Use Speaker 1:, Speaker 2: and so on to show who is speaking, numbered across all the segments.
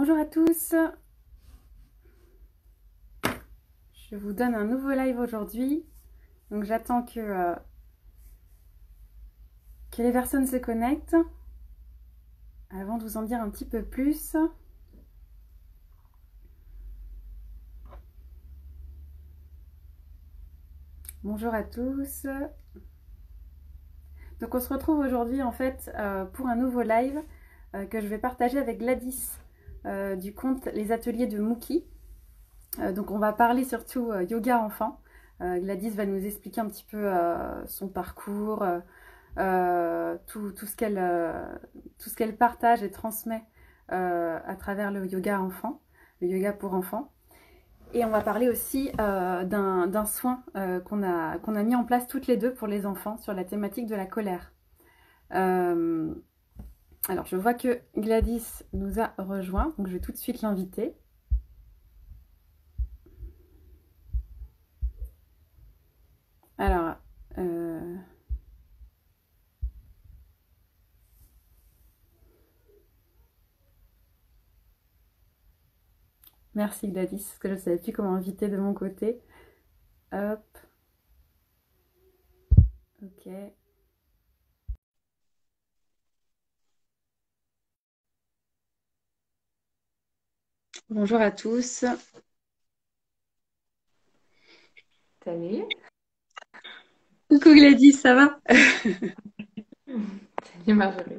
Speaker 1: Bonjour à tous, je vous donne un nouveau live aujourd'hui. Donc j'attends que les personnes se connectent avant de vous en dire un petit peu plus. Bonjour à tous. Donc on se retrouve aujourd'hui en fait pour un nouveau live que je vais partager avec Gladys du compte Les Ateliers de Mookie. Donc on va parler surtout yoga enfant. Gladys va nous expliquer un petit peu son parcours, tout ce qu'elle partage et transmet à travers le yoga enfant, le yoga pour enfants. Et on va parler aussi d'un soin qu'on a mis en place toutes les deux pour les enfants sur la thématique de la colère. Alors je vois que Gladys nous a rejoint, donc je vais tout de suite l'inviter. Alors, merci Gladys, parce que je ne savais plus comment inviter de mon côté. Hop. Ok. Bonjour à tous.
Speaker 2: Salut.
Speaker 1: Coucou Gladys, ça va?
Speaker 2: Salut Marjorie,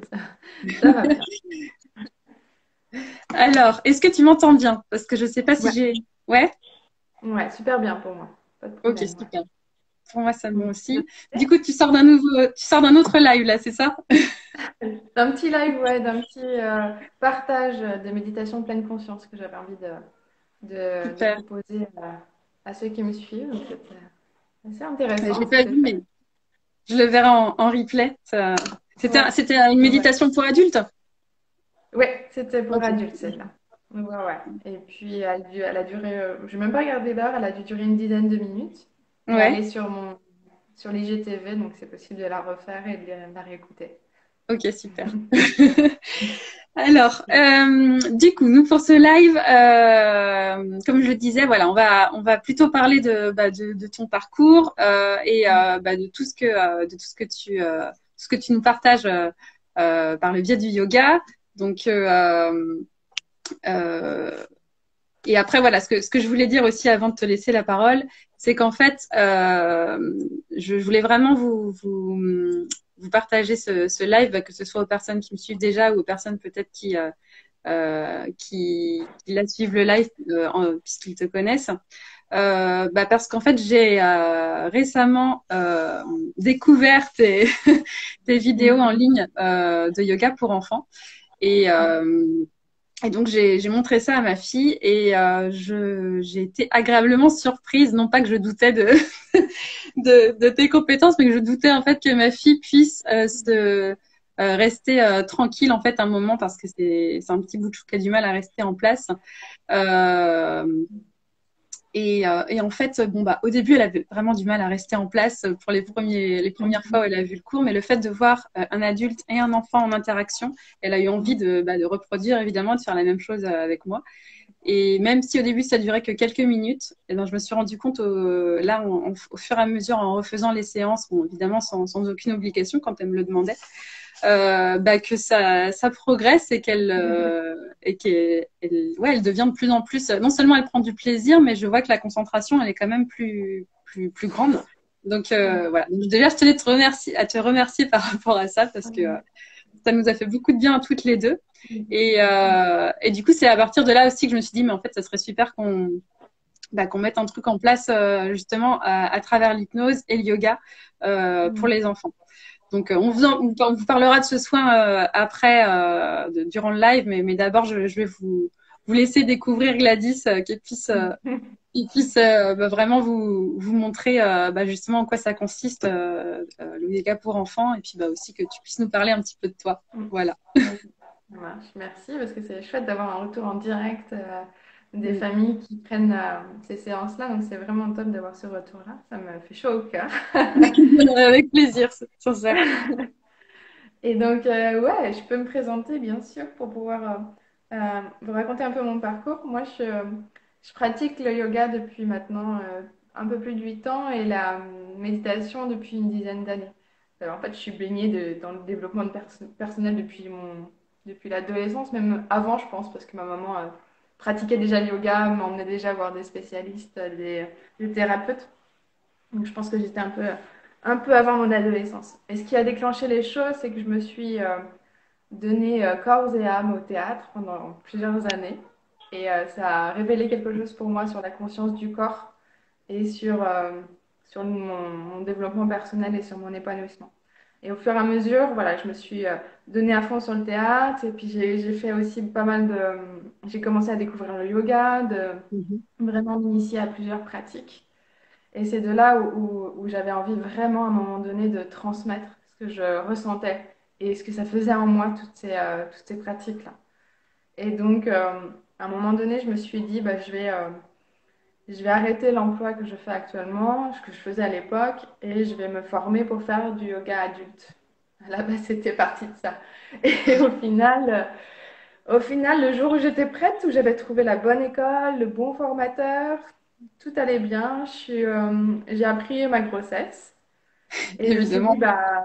Speaker 2: ça va bien.
Speaker 1: Alors, est-ce que tu m'entends bien? Parce que je ne sais pas si
Speaker 2: Ouais,
Speaker 1: j'ai... Ouais?
Speaker 2: ouais, super bien pour moi. Pas de
Speaker 1: Ok,
Speaker 2: problème,
Speaker 1: super. Pour moi, ça me va
Speaker 2: ouais.
Speaker 1: aussi. Du coup, tu sors d'un autre live là, c'est ça?
Speaker 2: D'un petit live, ouais, d'un petit partage de méditation pleine conscience que j'avais envie de
Speaker 1: Super.
Speaker 2: proposer à ceux qui me suivent. Donc, c'était assez
Speaker 1: Je l'ai
Speaker 2: intéressant,
Speaker 1: pas
Speaker 2: c'était
Speaker 1: vu,
Speaker 2: chouette.
Speaker 1: mais je le verrai en replay.
Speaker 2: Ouais,
Speaker 1: C'était une
Speaker 2: ouais.
Speaker 1: méditation pour adultes?
Speaker 2: Ouais, c'était pour
Speaker 1: Ok.
Speaker 2: adultes celle-là. Ouais, ouais. Et puis elle a duré, je n'ai même pas regardé l'heure, elle a dû durer une dizaine de minutes. Et elle
Speaker 1: Ouais.
Speaker 2: est sur l'IGTV, donc c'est possible de la refaire et de la réécouter.
Speaker 1: Ok, super. Alors, du coup, nous pour ce live, comme je le disais, voilà, on va plutôt parler de ton parcours de tout ce que tu nous partages par le biais du yoga. Donc, euh, et après, voilà, ce que je voulais dire aussi avant de te laisser la parole, c'est qu'en fait, je voulais vraiment vous partager ce live, que ce soit aux personnes qui me suivent déjà ou aux personnes peut-être qui la suivent le live puisqu'ils te connaissent. Parce qu'en fait, j'ai récemment découvert tes vidéos en ligne de yoga pour enfants. Et, et donc, j'ai montré ça à ma fille et j'ai été agréablement surprise. Non pas que je doutais de tes compétences, mais que je doutais en fait que ma fille puisse rester tranquille en fait un moment parce que c'est un petit bout de chou qui a du mal à rester en place. Euh, et en fait, bon bah, au début, elle avait vraiment du mal à rester en place pour les premières fois où elle a vu le cours, mais le fait de voir un adulte et un enfant en interaction, elle a eu envie de reproduire évidemment, de faire la même chose avec moi. Et même si au début ça durait que quelques minutes, et ben, je me suis rendu compte au fur et à mesure en refaisant les séances, bon, évidemment sans aucune obligation quand elle me le demandait, que ça progresse ouais, elle devient de plus en plus. Non seulement elle prend du plaisir, mais je vois que la concentration elle est quand même plus grande. Donc voilà. Donc, déjà, je tenais à te remercier par rapport à ça parce que ça nous a fait beaucoup de bien à toutes les deux. Et du coup, c'est à partir de là aussi que je me suis dit, mais en fait, ça serait super qu'on mette un truc en place justement à travers l'hypnose et le yoga pour les enfants. Donc, on vous parlera de ce soin après, durant le live, mais d'abord, je vais vous laisser découvrir Gladys, qui puisse vraiment vous montrer justement en quoi ça consiste, le yoga pour enfants, et puis aussi que tu puisses nous parler un petit peu de toi. Voilà.
Speaker 2: Ok, ça marche. Merci parce que c'est chouette d'avoir un retour en direct des familles qui prennent ces séances-là. Donc c'est vraiment top d'avoir ce retour-là. Ça me fait chaud au cœur.
Speaker 1: Avec plaisir, c'est sincère.
Speaker 2: Et donc, ouais, je peux me présenter bien sûr pour pouvoir Pour raconter un peu mon parcours, moi je pratique le yoga depuis maintenant un peu plus de 8 ans et la méditation depuis une dizaine d'années. En fait, je suis baignée dans le développement personnel depuis l'adolescence, même avant, je pense, parce que ma maman pratiquait déjà le yoga, m'emmenait déjà voir des spécialistes, des thérapeutes. Donc je pense que j'étais un peu avant mon adolescence. Et ce qui a déclenché les choses, c'est que je me suis donné corps et âme au théâtre pendant plusieurs années. Et ça a révélé quelque chose pour moi sur la conscience du corps et sur mon développement personnel et sur mon épanouissement. Et au fur et à mesure, voilà, je me suis donnée à fond sur le théâtre et puis j'ai fait aussi pas mal de... J'ai commencé à découvrir le yoga, de
Speaker 1: Mhm.
Speaker 2: vraiment m'initier à plusieurs pratiques. Et c'est de là où j'avais envie vraiment à un moment donné de transmettre ce que je ressentais et ce que ça faisait en moi, toutes ces pratiques-là. Et donc, à un moment donné, je me suis dit, bah, je vais arrêter l'emploi que je fais actuellement, ce que je faisais à l'époque, et je vais me former pour faire du yoga adulte. À la base, c'était parti de ça. Et au final, le jour où j'étais prête, où j'avais trouvé la bonne école, le bon formateur, tout allait bien. J'ai appris ma grossesse et je me suis dit,
Speaker 1: Évidemment.
Speaker 2: bah,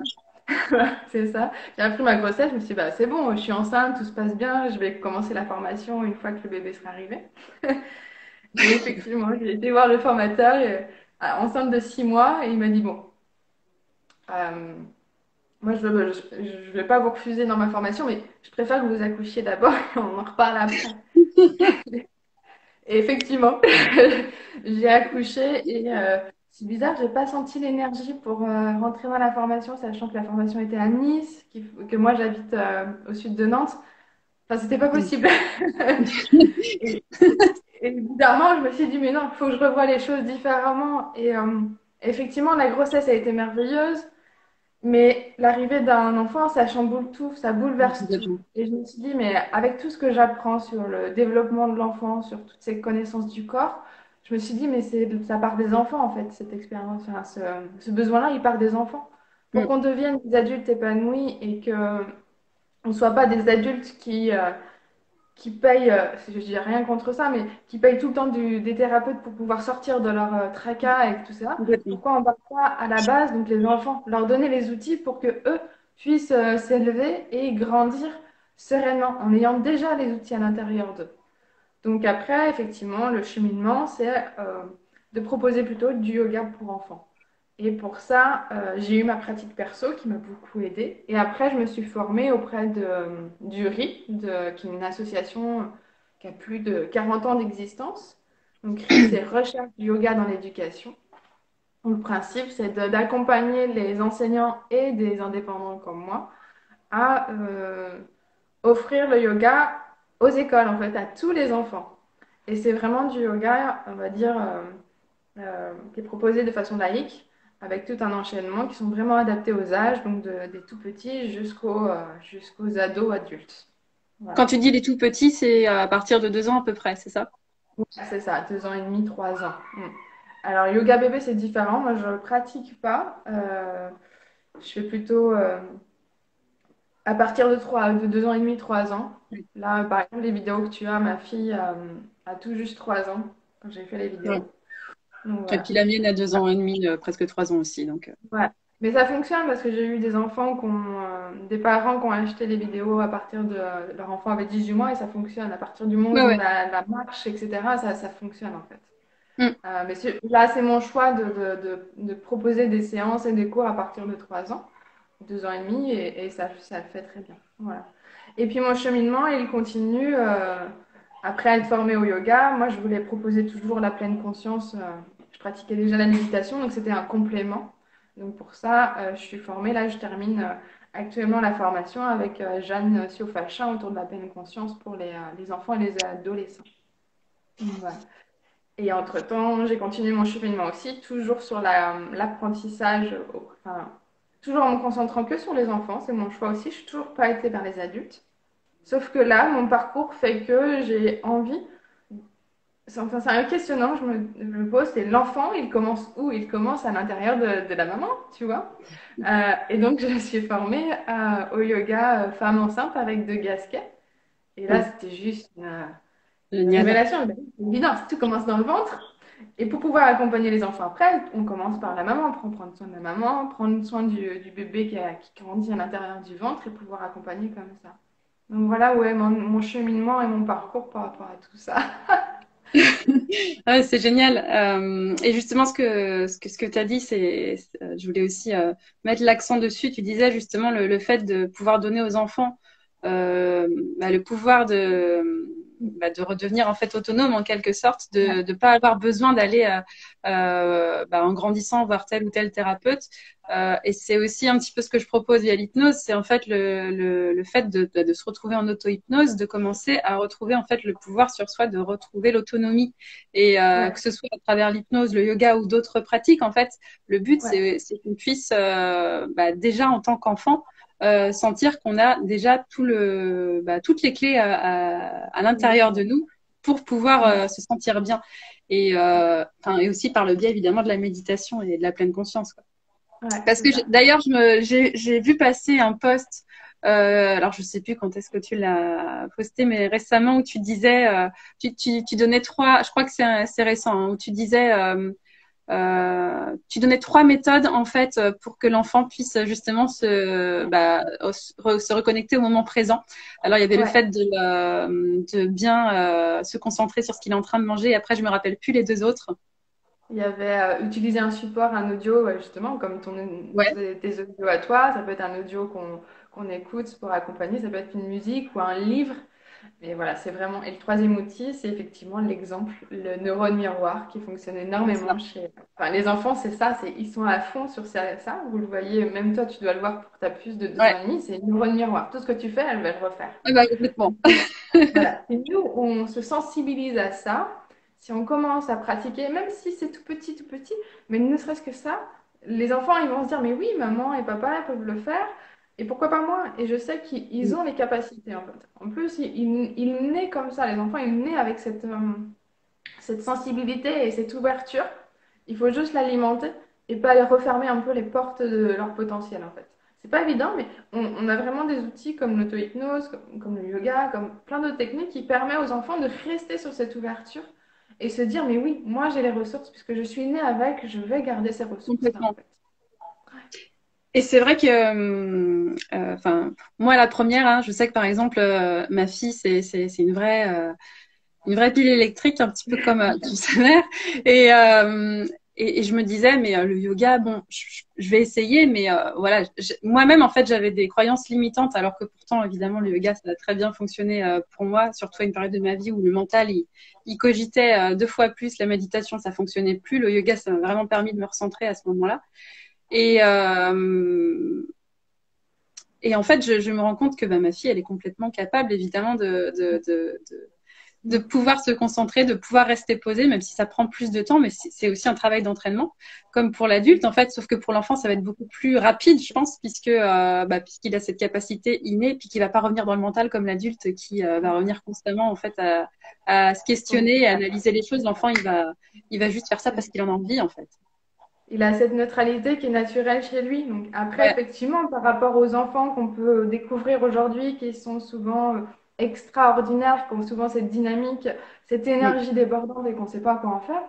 Speaker 2: c'est ça. J'ai appris ma grossesse, je me suis dit, bah, c'est bon, je suis enceinte, tout se passe bien, je vais commencer la formation une fois que le bébé sera arrivé. Et effectivement, j'ai été voir le formateur enceinte de 6 mois et il m'a dit, bon, euh, moi, je vais pas vous refuser dans ma formation, mais je préfère que vous accouchiez d'abord et on en reparle après. Et effectivement, j'ai accouché et c'est bizarre, j'ai pas senti l'énergie pour rentrer dans la formation, sachant que la formation était à Nice, que moi j'habite au sud de Nantes. Enfin, c'était pas
Speaker 1: Mm.
Speaker 2: possible. Et, et bizarrement, je me suis dit, mais non, il faut que je revoie les choses différemment. Et effectivement, la grossesse a été merveilleuse. Mais l'arrivée d'un enfant, ça chamboule tout, ça bouleverse tout.
Speaker 1: Complètement.
Speaker 2: Et je me suis dit, mais avec tout ce que j'apprends sur le développement de l'enfant, sur toutes ces connaissances du corps, je me suis dit, mais ça part des enfants, en fait, cette expérience, enfin, ce besoin-là, il part des enfants. Pour
Speaker 1: Mm.
Speaker 2: qu'on devienne des adultes épanouis et qu'on ne soit pas des adultes qui payent, je dis rien contre ça, mais qui payent tout le temps des thérapeutes pour pouvoir sortir de leur tracas et tout ça.
Speaker 1: Complètement.
Speaker 2: Pourquoi on part pas à la base, donc les enfants, leur donner les outils pour que eux puissent s'élever et grandir sereinement en ayant déjà les outils à l'intérieur d'eux. Donc après, effectivement, le cheminement, c'est de proposer plutôt du yoga pour enfants. Et pour ça, j'ai eu ma pratique perso qui m'a beaucoup aidée. Et après, je me suis formée auprès du RI, qui est une association qui a plus de 40 ans d'existence. Donc RI, c'est Recherche du yoga dans l'éducation. Donc, le principe, c'est d'accompagner les enseignants et des indépendants comme moi à offrir le yoga aux écoles, en fait, à tous les enfants. Et c'est vraiment du yoga, on va dire, qui est proposé de façon laïque, avec tout un enchaînement qui sont vraiment adaptés aux âges, donc des tout petits jusqu'aux ados adultes.
Speaker 1: Quand
Speaker 2: Voilà.
Speaker 1: tu dis les tout petits, c'est à partir de 2 ans à peu près, c'est ça?
Speaker 2: Ouais, c'est ça, 2 ans et demi, 3 ans. Mm. Alors, yoga bébé, c'est différent. Moi, je ne le pratique pas. Je fais plutôt à partir de 2 ans et demi, 3 ans.
Speaker 1: Oui.
Speaker 2: Là, par exemple, les vidéos que tu as, ma fille a tout juste 3 ans quand j'ai fait les
Speaker 1: Ouais.
Speaker 2: vidéos. Donc
Speaker 1: Et
Speaker 2: voilà.
Speaker 1: puis la mienne a 2 ans et demi, presque 3 ans aussi. Donc,
Speaker 2: Ouais. Mais ça fonctionne parce que j'ai eu des enfants des parents qui ont acheté les vidéos à partir de leur enfant avait 18 mois et ça fonctionne. À partir du moment où
Speaker 1: ouais,
Speaker 2: ils ont
Speaker 1: ouais.
Speaker 2: la marche, etc., ça fonctionne en fait.
Speaker 1: Mm.
Speaker 2: Mais là, c'est mon choix de proposer des séances et des cours à partir de 3 ans, 2 ans et demi, et ça le fait très bien. Voilà. Et puis mon cheminement, il continue. Après être formée au yoga, moi, je voulais proposer toujours la pleine conscience. Je pratiquais déjà la méditation, donc c'était un complément. Donc pour ça, je suis formée. Là, je termine actuellement la formation avec Jeanne Siofachin autour de la pleine conscience pour les enfants et les adolescents. Donc, voilà. Et entre-temps, j'ai continué mon cheminement aussi, toujours sur l'apprentissage, enfin, toujours en me concentrant que sur les enfants, c'est mon choix aussi. Je suis toujours pas été vers les adultes. Sauf que là, mon parcours fait que j'ai envie. Enfin, c'est un questionnement que je me pose, c'est l'enfant, il commence où? Il commence à l'intérieur de la maman, tu vois. Et donc, je suis formée au yoga femme enceinte avec 2 gasquets. Et là,
Speaker 1: Ouais,
Speaker 2: c'était juste une
Speaker 1: génial.
Speaker 2: révélation. Ben, c'est évident, tout commence dans le ventre. Et pour pouvoir accompagner les enfants après, on commence par la maman, prendre soin de la maman, prendre soin du bébé qui grandit à l'intérieur du ventre et pouvoir accompagner comme ça. Donc voilà où est mon cheminement et mon parcours par rapport à tout ça.
Speaker 1: Ah ouais, c'est génial. Et justement, ce que tu as dit, je voulais aussi mettre l'accent dessus. Tu disais justement le fait de pouvoir donner aux enfants le pouvoir de redevenir en fait autonome en quelque sorte, de ne pas avoir besoin d'aller en grandissant voir tel ou tel thérapeute. Et c'est aussi un petit peu ce que je propose via l'hypnose, c'est en fait le fait de se retrouver en auto-hypnose, de commencer à retrouver en fait le pouvoir sur soi, de retrouver l'autonomie. Et
Speaker 2: Ouais,
Speaker 1: que ce soit à travers l'hypnose, le yoga ou d'autres pratiques, en fait, le but,
Speaker 2: ouais,
Speaker 1: c'est qu'on puisse, déjà en tant qu'enfant, sentir qu'on a déjà toutes les clés à l'intérieur de nous pour pouvoir
Speaker 2: ouais,
Speaker 1: se sentir bien. Et aussi par le biais, évidemment, de la méditation et de la pleine conscience, quoi.
Speaker 2: ouais,
Speaker 1: Parce
Speaker 2: c'est
Speaker 1: que
Speaker 2: ça.
Speaker 1: d'ailleurs, j'ai vu passer un post, alors je sais plus quand est-ce que tu l'as posté, mais récemment où tu disais, tu donnais trois, je crois que c'est récent, hein, où tu disais, tu donnais trois méthodes en fait pour que l'enfant puisse justement se reconnecter au moment présent. Alors il y avait le
Speaker 2: Ouais.
Speaker 1: fait de bien se concentrer sur ce qu'il est en train de manger. Et après, je me rappelle plus les deux autres.
Speaker 2: Il y avait utiliser un support, un audio, justement, comme
Speaker 1: Ouais,
Speaker 2: tes audios à toi. Ça peut être un audio qu'on écoute pour accompagner, ça peut être une musique ou un livre. Et voilà, c'est vraiment. Et le troisième outil, c'est effectivement l'exemple, le neurone miroir qui fonctionne
Speaker 1: c'est ça.
Speaker 2: énormément chez. Enfin, les enfants, c'est ça, ils sont à fond sur ça. Vous le voyez, même toi, tu dois le voir pour ta puce de 2 ans
Speaker 1: Ouais,
Speaker 2: et demi, c'est neurone miroir. Tout ce que tu fais, elle va le refaire.
Speaker 1: ouais, bah, complètement.
Speaker 2: Voilà. Et nous, on se sensibilise à ça. Si on commence à pratiquer, même si c'est tout petit, mais ne serait-ce que ça, les enfants, ils vont se dire, mais oui, maman et papa, ils peuvent le faire. Et pourquoi pas moi? Et je sais qu'ils ont les capacités, en fait. En plus, ils naissent comme ça. Les enfants, ils naissent avec cette sensibilité et cette ouverture. Il faut juste l'alimenter et pas les refermer un peu les portes de leur potentiel, en fait. C'est pas évident, mais on a vraiment des outils comme l'auto-hypnose, comme le yoga, comme plein d'autres techniques qui permettent aux enfants de rester sur cette ouverture et se dire, mais oui, moi j'ai les ressources puisque je suis née avec, je vais garder ces ressources-là, en
Speaker 1: Complètement.
Speaker 2: fait.
Speaker 1: Et c'est vrai que, moi, la première, hein, je sais que par exemple, ma fille, c'est une vraie pile électrique, un petit peu comme tout sa mère. Et, euh, et je me disais, mais le yoga, bon, je vais essayer, mais voilà, moi-même, en fait, j'avais des croyances limitantes, alors que pourtant, évidemment, le yoga, ça a très bien fonctionné pour moi, surtout à une période de ma vie où le mental, il cogitait deux fois plus, la méditation, ça fonctionnait plus. Le yoga, ça m'a vraiment permis de me recentrer à ce moment-là. Et, et en fait, je me rends compte que ma fille, elle est complètement capable, évidemment, de pouvoir se concentrer, de pouvoir rester posée, même si ça prend plus de temps, mais c'est aussi un travail d'entraînement, comme pour l'adulte, en fait, sauf que pour l'enfant, ça va être beaucoup plus rapide, je pense, puisqu'il a cette capacité innée, puis qu'il va pas revenir dans le mental comme l'adulte qui va revenir constamment, en fait, à se questionner, à analyser les choses. L'enfant, il va juste faire ça parce qu'il en a envie, en fait.
Speaker 2: Il a cette neutralité qui est naturelle chez lui. Donc après,
Speaker 1: Ouais.
Speaker 2: effectivement, par rapport aux enfants qu'on peut découvrir aujourd'hui, qui sont souvent extraordinaires, qui ont souvent cette dynamique, cette
Speaker 1: Mm.
Speaker 2: énergie débordante et qu'on ne sait pas quoi en faire.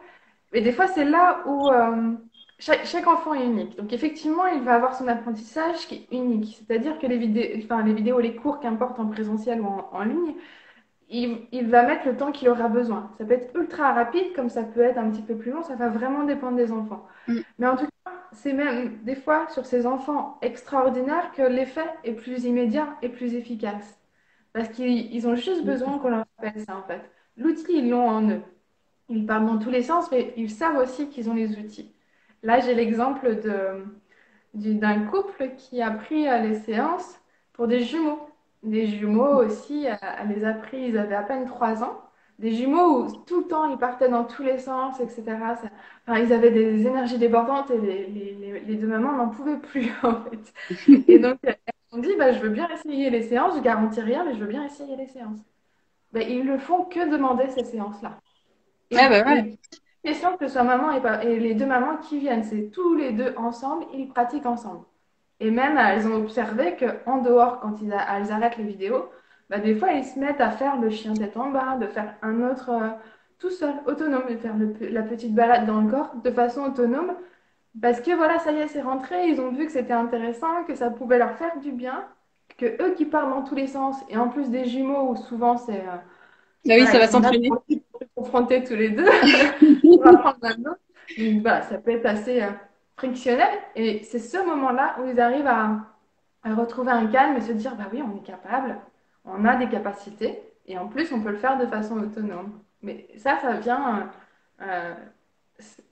Speaker 2: Mais des fois, c'est là où chaque enfant est unique. Donc effectivement, il va avoir son apprentissage qui est unique. C'est-à-dire que les vidéos, les cours, qu'importe en présentiel ou en ligne, il va mettre le temps qu'il aura besoin. Ça peut être ultra rapide, comme ça peut être un petit peu plus long, ça va vraiment dépendre des enfants.
Speaker 1: Mm.
Speaker 2: Mais en tout cas, c'est même des fois sur ces enfants extraordinaires que l'effet est plus immédiat et plus efficace. Parce qu'ils ont juste besoin qu'on leur rappelle ça, en fait. L'outil, ils l'ont en eux. Ils parlent dans tous les sens, mais ils savent aussi qu'ils ont les outils. Là, j'ai l'exemple d'un couple qui a pris les séances pour des jumeaux. Des jumeaux aussi, elle les a pris, ils avaient à peine 3 ans. Des jumeaux où tout le temps ils partaient dans tous les sens, etc. Enfin, ils avaient des énergies débordantes et les deux mamans n'en pouvaient plus en fait. Et donc elles ont dit bah, je veux bien essayer les séances, je garantis rien, mais je veux bien essayer les séances. Ben, ils ne font que demander ces séances-là.
Speaker 1: Ouais, bah ouais.
Speaker 2: Et question que ce soit maman et les deux mamans qui viennent, c'est tous les deux ensemble, ils pratiquent ensemble. Et même, elles ont observé qu'en dehors, quand elles arrêtent les vidéos, bah, des fois, ils se mettent à faire le chien tête en bas, de faire un autre tout seul, autonome, de faire la petite balade dans le corps de façon autonome. Parce que voilà, ça y est, c'est rentré, ils ont vu que c'était intéressant, que ça pouvait leur faire du bien, que eux qui parlent dans tous les sens, et en plus des jumeaux où souvent
Speaker 1: Bah oui,
Speaker 2: voilà,
Speaker 1: ça
Speaker 2: ils
Speaker 1: va
Speaker 2: sont là
Speaker 1: s'entraîner.
Speaker 2: pour se confronter tous les deux, pour apprendre l'un de l'autre. Donc voilà, ça peut être assez frictionnel, et c'est ce moment-là où ils arrivent à retrouver un calme et se dire, bah oui, on est capable, on a des capacités, et en plus, on peut le faire de façon autonome. Mais ça vient, euh,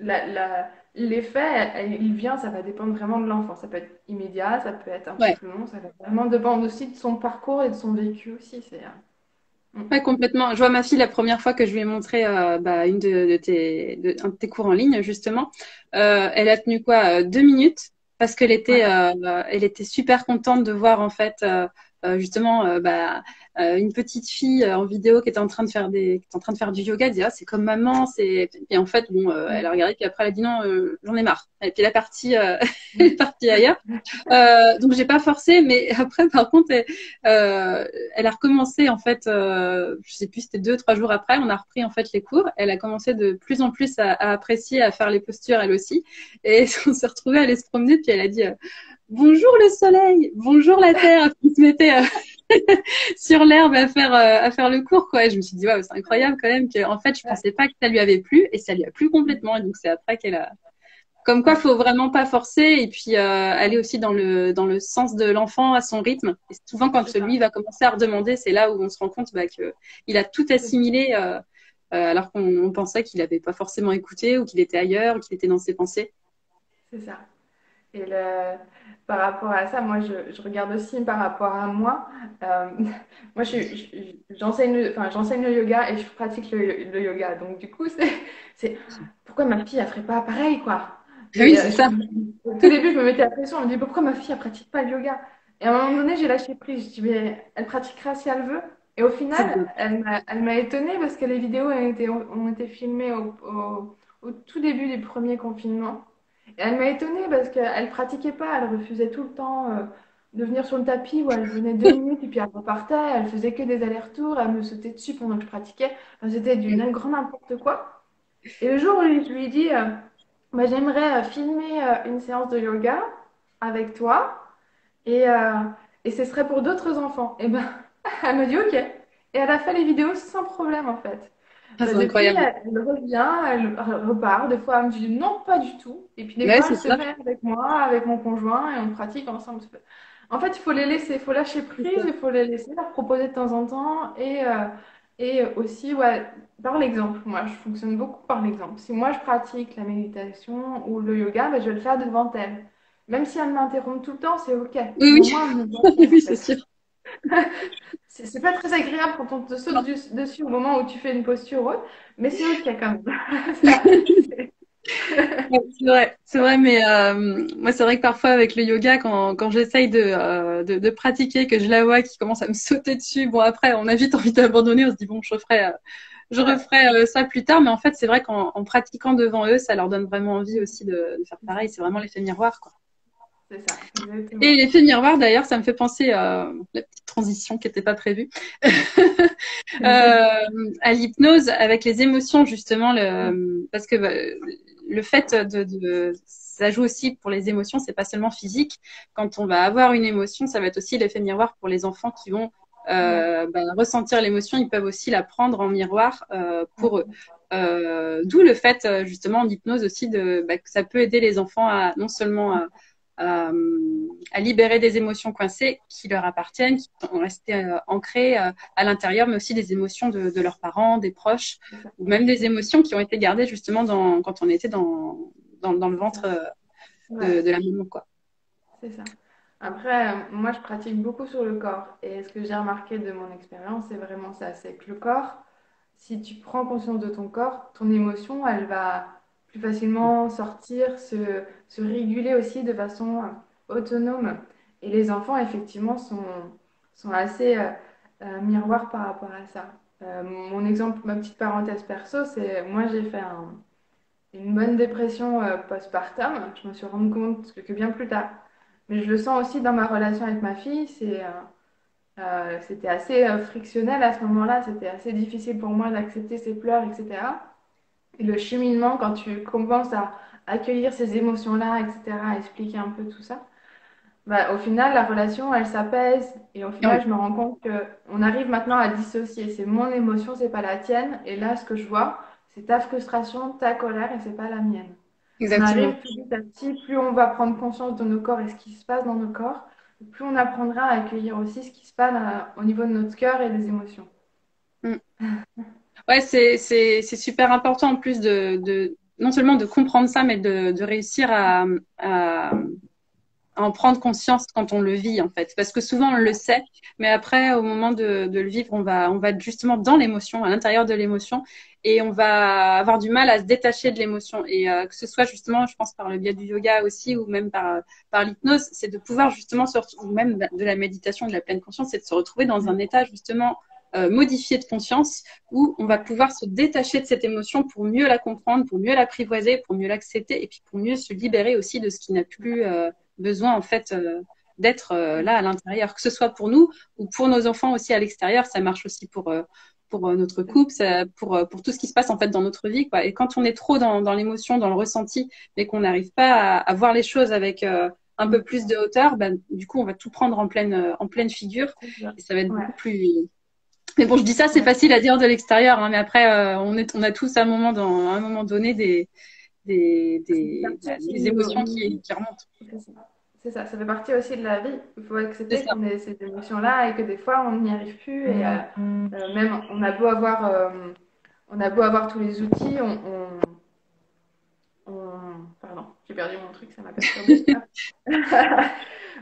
Speaker 2: la- la- l'effet, il vient, ça va dépendre vraiment de l'enfant. Ça peut être immédiat, ça peut être un peu
Speaker 1: Ouais.
Speaker 2: plus long, ça va vraiment dépendre aussi de son parcours et de son vécu aussi.
Speaker 1: Ouais, complètement. Je vois ma fille la première fois que je lui ai montré bah, un de tes cours en ligne, justement. Elle a tenu quoi, 2 minutes parce
Speaker 2: Ouais.
Speaker 1: elle était super contente de voir en fait justement bah, une petite fille en vidéo qui était en train de faire qui était en train de faire du yoga. Elle dit ah c'est comme maman, c'est et en fait bon elle a regardé puis après elle a dit non j'en ai marre. Et puis elle est partie elle est partie ailleurs. Donc j'ai pas forcé, mais après par contre elle a recommencé en fait, je sais plus, c'était 2, 3 jours après, on a repris en fait les cours. Elle a commencé de plus en plus à apprécier, à faire les postures elle aussi. Et on s'est retrouvés à aller se promener, puis elle a dit bonjour le soleil, bonjour la terre. Puis on se mettait sur l'herbe à faire le cours quoi. Et je me suis dit waouh, c'est incroyable quand même que en fait je
Speaker 2: Ouais,
Speaker 1: pensais pas que ça lui avait plu et ça lui a plu complètement. Et donc c'est après qu'elle a comme quoi,
Speaker 2: ouais,
Speaker 1: faut vraiment pas forcer et puis aller aussi dans le sens de l'enfant à son rythme. Et souvent, quand
Speaker 2: c'est ça.
Speaker 1: lui va commencer à redemander, c'est là où on se rend compte bah, que il a tout
Speaker 2: C'est ça.
Speaker 1: assimilé alors qu'on pensait qu'il n'avait pas forcément écouté ou qu'il était ailleurs ou qu'il était dans ses pensées.
Speaker 2: C'est ça. Et par rapport à ça, moi, je regarde aussi par rapport à moi. Euh, moi, j'enseigne le yoga et je pratique le yoga. Donc, du coup, pourquoi ma fille, elle ferait pas pareil, quoi?
Speaker 1: Ah oui,
Speaker 2: Et
Speaker 1: c'est ça.
Speaker 2: au tout début, je me mettais la pression. Je me disais, pourquoi ma fille, elle pratique pas le yoga? Et à un moment donné, j'ai lâché prise. Je dis, mais elle pratiquera si elle veut. Et au
Speaker 1: C'est
Speaker 2: final,
Speaker 1: beau.
Speaker 2: elle m'a étonnée parce que les vidéos ont été filmées au tout début du premier confinement. Elle m'a étonnée parce qu'elle pratiquait pas, elle refusait tout le temps de venir sur le tapis où elle venait 2 minutes et puis elle repartait, elle faisait que des allers-retours, elle me sautait dessus pendant que je pratiquais. Enfin, c'était du grand n'importe quoi. Et le jour où je lui ai dit, bah, j'aimerais filmer une séance de yoga avec toi et, euh, et ce serait pour d'autres enfants. Et ben, elle me dit OK. Et elle a fait les vidéos sans problème en fait.
Speaker 1: Ah,
Speaker 2: Bah,
Speaker 1: c'est
Speaker 2: depuis,
Speaker 1: incroyable.
Speaker 2: elle revient, elle repart. Des fois, elle me dit non, pas du tout. Et puis des
Speaker 1: Ouais,
Speaker 2: fois, elle
Speaker 1: c'est
Speaker 2: se
Speaker 1: ça.
Speaker 2: met avec moi, avec mon conjoint, et on pratique ensemble. En fait, il faut les laisser, il faut lâcher
Speaker 1: C'est
Speaker 2: prise,
Speaker 1: ça.
Speaker 2: il faut les laisser, leur proposer de temps en temps. Et aussi, ouais, par l'exemple. Moi, je fonctionne beaucoup par l'exemple. Si moi, je pratique la méditation ou le yoga, bah, je vais le faire devant elle. Même si elle m'interrompt tout le temps, c'est OK.
Speaker 1: Oui,
Speaker 2: Mais au
Speaker 1: oui,
Speaker 2: moins, elle me voit faire, en
Speaker 1: oui, c'est
Speaker 2: fait.
Speaker 1: sûr.
Speaker 2: C'est pas très agréable quand on te saute
Speaker 1: Non.
Speaker 2: dessus au moment où tu fais une posture haute, mais c'est OK quand même. Ça, c'est-
Speaker 1: Ouais, c'est vrai, mais moi c'est vrai que parfois avec le yoga, quand j'essaye de pratiquer, que je la vois qui commence à me sauter dessus, bon après on a vite envie d'abandonner, on se dit bon je
Speaker 2: ouais,
Speaker 1: referai ça plus tard, mais en fait c'est vrai qu'en pratiquant devant eux, ça leur donne vraiment envie aussi de faire
Speaker 2: c'est ça,
Speaker 1: pareil, c'est vraiment l'effet miroir quoi.
Speaker 2: c'est ça,
Speaker 1: Et
Speaker 2: exactement.
Speaker 1: l'effet miroir d'ailleurs, ça me fait penser à la petite transition qui n'était pas prévue. À l'hypnose avec les émotions justement parce que bah, le fait ça joue aussi pour les émotions, c'est pas seulement physique. Quand on va avoir une émotion, ça va être aussi l'effet miroir pour les enfants qui vont
Speaker 2: Ouais,
Speaker 1: bah, ressentir l'émotion, ils peuvent aussi la prendre en miroir pour eux.
Speaker 2: ouais,
Speaker 1: D'où le fait justement en hypnose aussi bah, que ça peut aider les enfants à non seulement à, à libérer des émotions coincées qui leur appartiennent, qui sont restées ancrées à l'intérieur, mais aussi des émotions de leurs parents, des proches,
Speaker 2: c'est ça,
Speaker 1: ou même des émotions qui ont été gardées justement quand on était dans le
Speaker 2: c'est ça.
Speaker 1: ventre
Speaker 2: Ouais,
Speaker 1: de la maman, quoi.
Speaker 2: c'est ça. Après, moi, je pratique beaucoup sur le corps. Et ce que j'ai remarqué de mon expérience, c'est vraiment ça. C'est que le corps, si tu prends conscience de ton corps, ton émotion, elle va plus facilement sortir, se réguler aussi de façon autonome. Et les enfants, effectivement, sont assez miroirs par rapport à ça. Mon exemple, ma petite parenthèse perso, c'est moi, j'ai fait une bonne dépression postpartum. Je me suis rendu compte que bien plus tard. Mais je le sens aussi dans ma relation avec ma fille. C'était assez frictionnel à ce moment-là, c'était assez difficile pour moi d'accepter ses pleurs, etc. Et le cheminement, quand tu commences à accueillir ces émotions-là, etc., à expliquer un peu tout ça, bah, au final, la relation, elle s'apaise. Et au
Speaker 1: Oui,
Speaker 2: final, je me rends compte que on arrive maintenant à dissocier. C'est mon émotion, c'est pas la tienne. Et là, ce que je vois, c'est ta frustration, ta colère, et c'est pas la mienne. On
Speaker 1: exactement.
Speaker 2: arrive petit à petit, plus on va prendre conscience de nos corps et ce qui se passe dans nos corps, plus on apprendra à accueillir aussi ce qui se passe au niveau de notre cœur et des émotions.
Speaker 1: Mm. Ouais, c'est super important en plus de non seulement de comprendre ça, mais de réussir à en prendre conscience quand on le vit en fait, parce que souvent on le sait, mais après au moment de le vivre, on va être justement dans l'émotion, à l'intérieur de l'émotion, et on va avoir du mal à se détacher de l'émotion. Et que ce soit justement, je pense par le biais du yoga aussi, ou même par l'hypnose, c'est de pouvoir justement ou même de la méditation, de la pleine conscience, c'est de se retrouver dans un état justement modifié de conscience où on va pouvoir se détacher de cette émotion pour mieux la comprendre, pour mieux l'apprivoiser, pour mieux l'accepter et puis pour mieux se libérer aussi de ce qui n'a plus besoin en fait d'être là à l'intérieur, que ce soit pour nous ou pour nos enfants aussi à l'extérieur. Ça marche aussi pour notre couple, pour tout ce qui se passe en fait dans notre vie, quoi. Et quand on est trop dans l'émotion, dans le ressenti, mais qu'on n'arrive pas à voir les choses avec un peu plus de hauteur, ben, du coup on va tout prendre en pleine figure et ça va être
Speaker 2: Ouais,
Speaker 1: beaucoup plus. Mais bon, je dis ça, c'est
Speaker 2: ouais.
Speaker 1: facile à dire de l'extérieur, hein, mais après, on a tous à un moment donné
Speaker 2: C'est une partie aussi
Speaker 1: des émotions qui remontent.
Speaker 2: c'est ça. C'est ça, ça fait partie aussi de la vie. Il faut
Speaker 1: C'est
Speaker 2: accepter
Speaker 1: ça.
Speaker 2: qu'on ait ces émotions-là et que des fois on n'y arrive plus. Et même on a beau avoir tous les outils, pardon, j'ai perdu mon truc, ça m'a perturbée.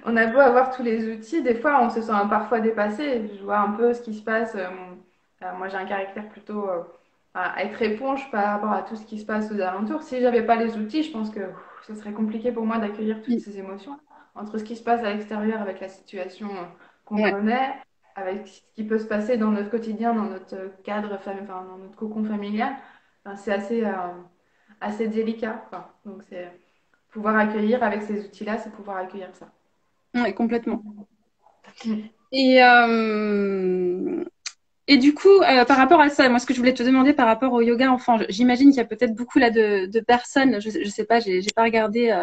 Speaker 2: On a beau avoir tous les outils, des fois on se sent parfois dépassé. Je vois un peu ce qui se passe. Moi j'ai un caractère plutôt à être éponge par rapport à tout ce qui se passe aux alentours. Si j'avais pas les outils, je pense que ce serait compliqué pour moi d'accueillir toutes
Speaker 1: Mm.
Speaker 2: ces émotions. Entre ce qui se passe à l'extérieur avec la situation qu'on
Speaker 1: Ouais.
Speaker 2: connaît, avec ce qui peut se passer dans notre quotidien, dans notre cadre, enfin, dans notre cocon familial, enfin, c'est assez délicat, quoi. Donc c'est pouvoir accueillir avec ces outils-là, c'est pouvoir accueillir ça.
Speaker 1: Ouais, complètement.
Speaker 2: Mm.
Speaker 1: Et, euh, et du coup, par rapport à ça, moi, ce que je voulais te demander par rapport au yoga enfant, j'imagine qu'il y a peut-être beaucoup là de personnes, je sais pas, j'ai pas regardé,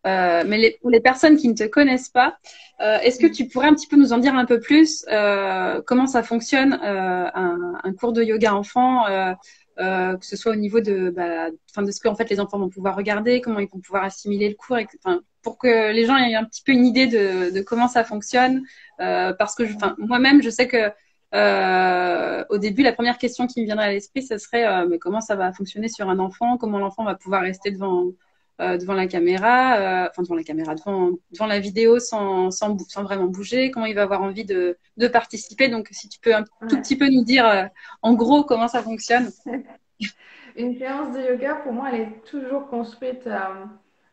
Speaker 1: mais pour les personnes qui ne te connaissent pas, est-ce que tu pourrais un petit peu nous en dire un peu plus comment ça fonctionne un cours de yoga enfant, que ce soit au niveau enfin, de ce que en fait les enfants vont pouvoir regarder, comment ils vont pouvoir assimiler le cours, enfin, pour que les gens aient un petit peu une idée de comment ça fonctionne, parce que enfin, moi-même je sais que au début, la première question qui me viendrait à l'esprit, ce serait mais comment ça va fonctionner sur un enfant, comment l'enfant va pouvoir rester devant la caméra, enfin devant la caméra, devant la vidéo sans vraiment bouger, comment il va avoir envie de participer. Donc, si tu peux un tout
Speaker 2: Ouais.
Speaker 1: petit peu nous dire en gros comment ça fonctionne.
Speaker 2: Une séance de yoga, pour moi, elle est toujours construite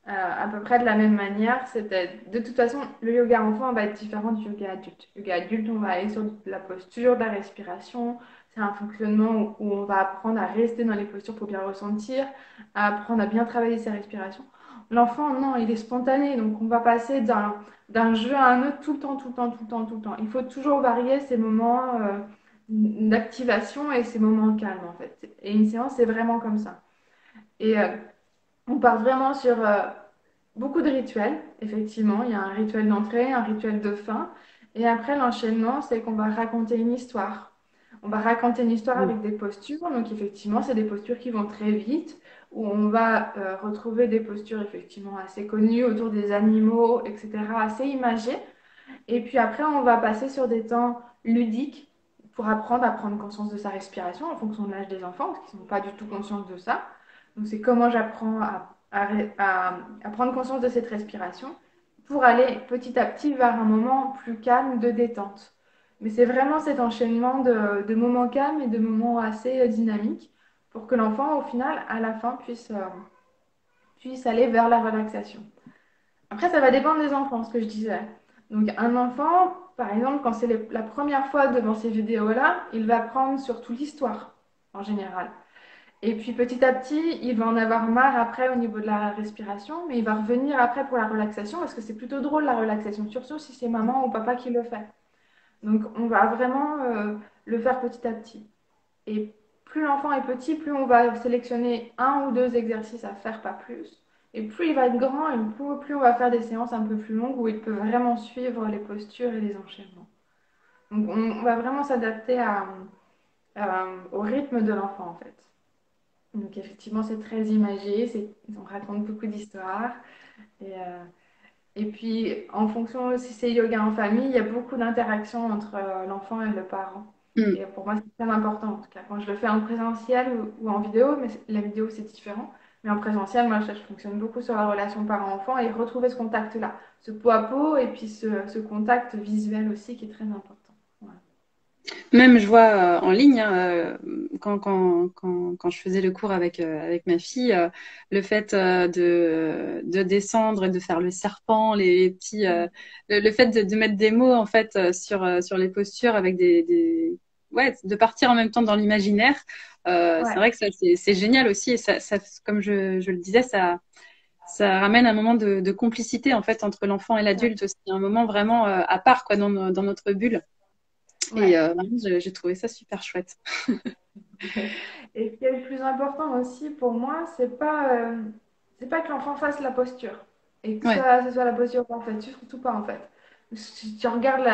Speaker 2: à peu près de la même manière. De toute façon, le yoga enfant va être différent du yoga adulte. Yoga adulte, on va aller sur de la posture, de la respiration. C'est un fonctionnement où on va apprendre à rester dans les postures pour bien ressentir, à apprendre à bien travailler sa respiration. L'enfant, non, il est spontané, donc on va passer d'un jeu à un autre tout le temps, tout le temps, tout le temps, tout le temps. Il faut toujours varier ces moments d'activation et ces moments calmes en fait. Et une séance, c'est vraiment comme ça. Et on part vraiment sur beaucoup de rituels, effectivement. Il y a un rituel d'entrée, un rituel de fin. Et après, l'enchaînement, c'est qu'on va raconter une histoire. On va raconter une histoire
Speaker 1: Mm.
Speaker 2: avec des postures. Donc, effectivement, c'est des postures qui vont très vite, où on va retrouver des postures, effectivement, assez connues autour des animaux, etc., assez imagées. Et puis après, on va passer sur des temps ludiques pour apprendre à prendre conscience de sa respiration en fonction de l'âge des enfants, parce qu'ils ne sont pas du tout conscients de ça. Donc c'est comment j'apprends à prendre conscience de cette respiration pour aller petit à petit vers un moment plus calme de détente. Mais c'est vraiment cet enchaînement de moments calmes et de moments assez dynamiques pour que l'enfant, au final, à la fin, puisse aller vers la relaxation. Après, ça va dépendre des enfants, ce que je disais. Donc, un enfant, par exemple, quand c'est la première fois devant ces vidéos-là, il va prendre surtout l'histoire, en général. Et puis, petit à petit, il va en avoir marre après au niveau de la respiration, mais il va revenir après pour la relaxation, parce que c'est plutôt drôle la relaxation, surtout si c'est maman ou papa qui le fait. Donc, on va vraiment le faire petit à petit. Et plus l'enfant est petit, plus on va sélectionner un ou deux exercices à faire, pas plus. Et plus il va être grand, et plus on va faire des séances un peu plus longues où il peut vraiment suivre les postures et les enchaînements. Donc, on va vraiment s'adapter au rythme de l'enfant, en fait. Donc, effectivement, c'est très imagé, on raconte beaucoup d'histoires. Et, euh, et puis, en fonction, si c'est yoga en famille, il y a beaucoup d'interactions entre l'enfant et le parent.
Speaker 1: Mm.
Speaker 2: Et pour moi, c'est très important. En tout cas, quand je le fais en présentiel ou en vidéo, mais la vidéo, c'est différent. Mais en présentiel, moi, je fonctionne beaucoup sur la relation parent-enfant et retrouver ce contact-là, ce pot à pot et puis ce contact visuel aussi qui est très important. Voilà.
Speaker 1: Même je vois en ligne, hein, quand je faisais le cours avec ma fille, le fait de descendre et de faire le serpent, les petits, le fait de mettre des mots en fait sur les postures avec ouais, de partir en même temps dans l'imaginaire. C'est
Speaker 2: Ouais,
Speaker 1: vrai que ça c'est génial aussi et ça comme je le disais, ça ramène un moment de complicité en fait entre l'enfant et
Speaker 2: ouais,
Speaker 1: l'adulte aussi, un moment vraiment à part quoi dans notre bulle. Et
Speaker 2: ouais.
Speaker 1: vraiment, j'ai trouvé ça super chouette.
Speaker 2: Et ce qui est le plus important aussi pour moi, c'est pas que l'enfant fasse la posture et que
Speaker 1: Ouais.
Speaker 2: ce soit la posture parfaite, surtout pas en fait. Si tu regardes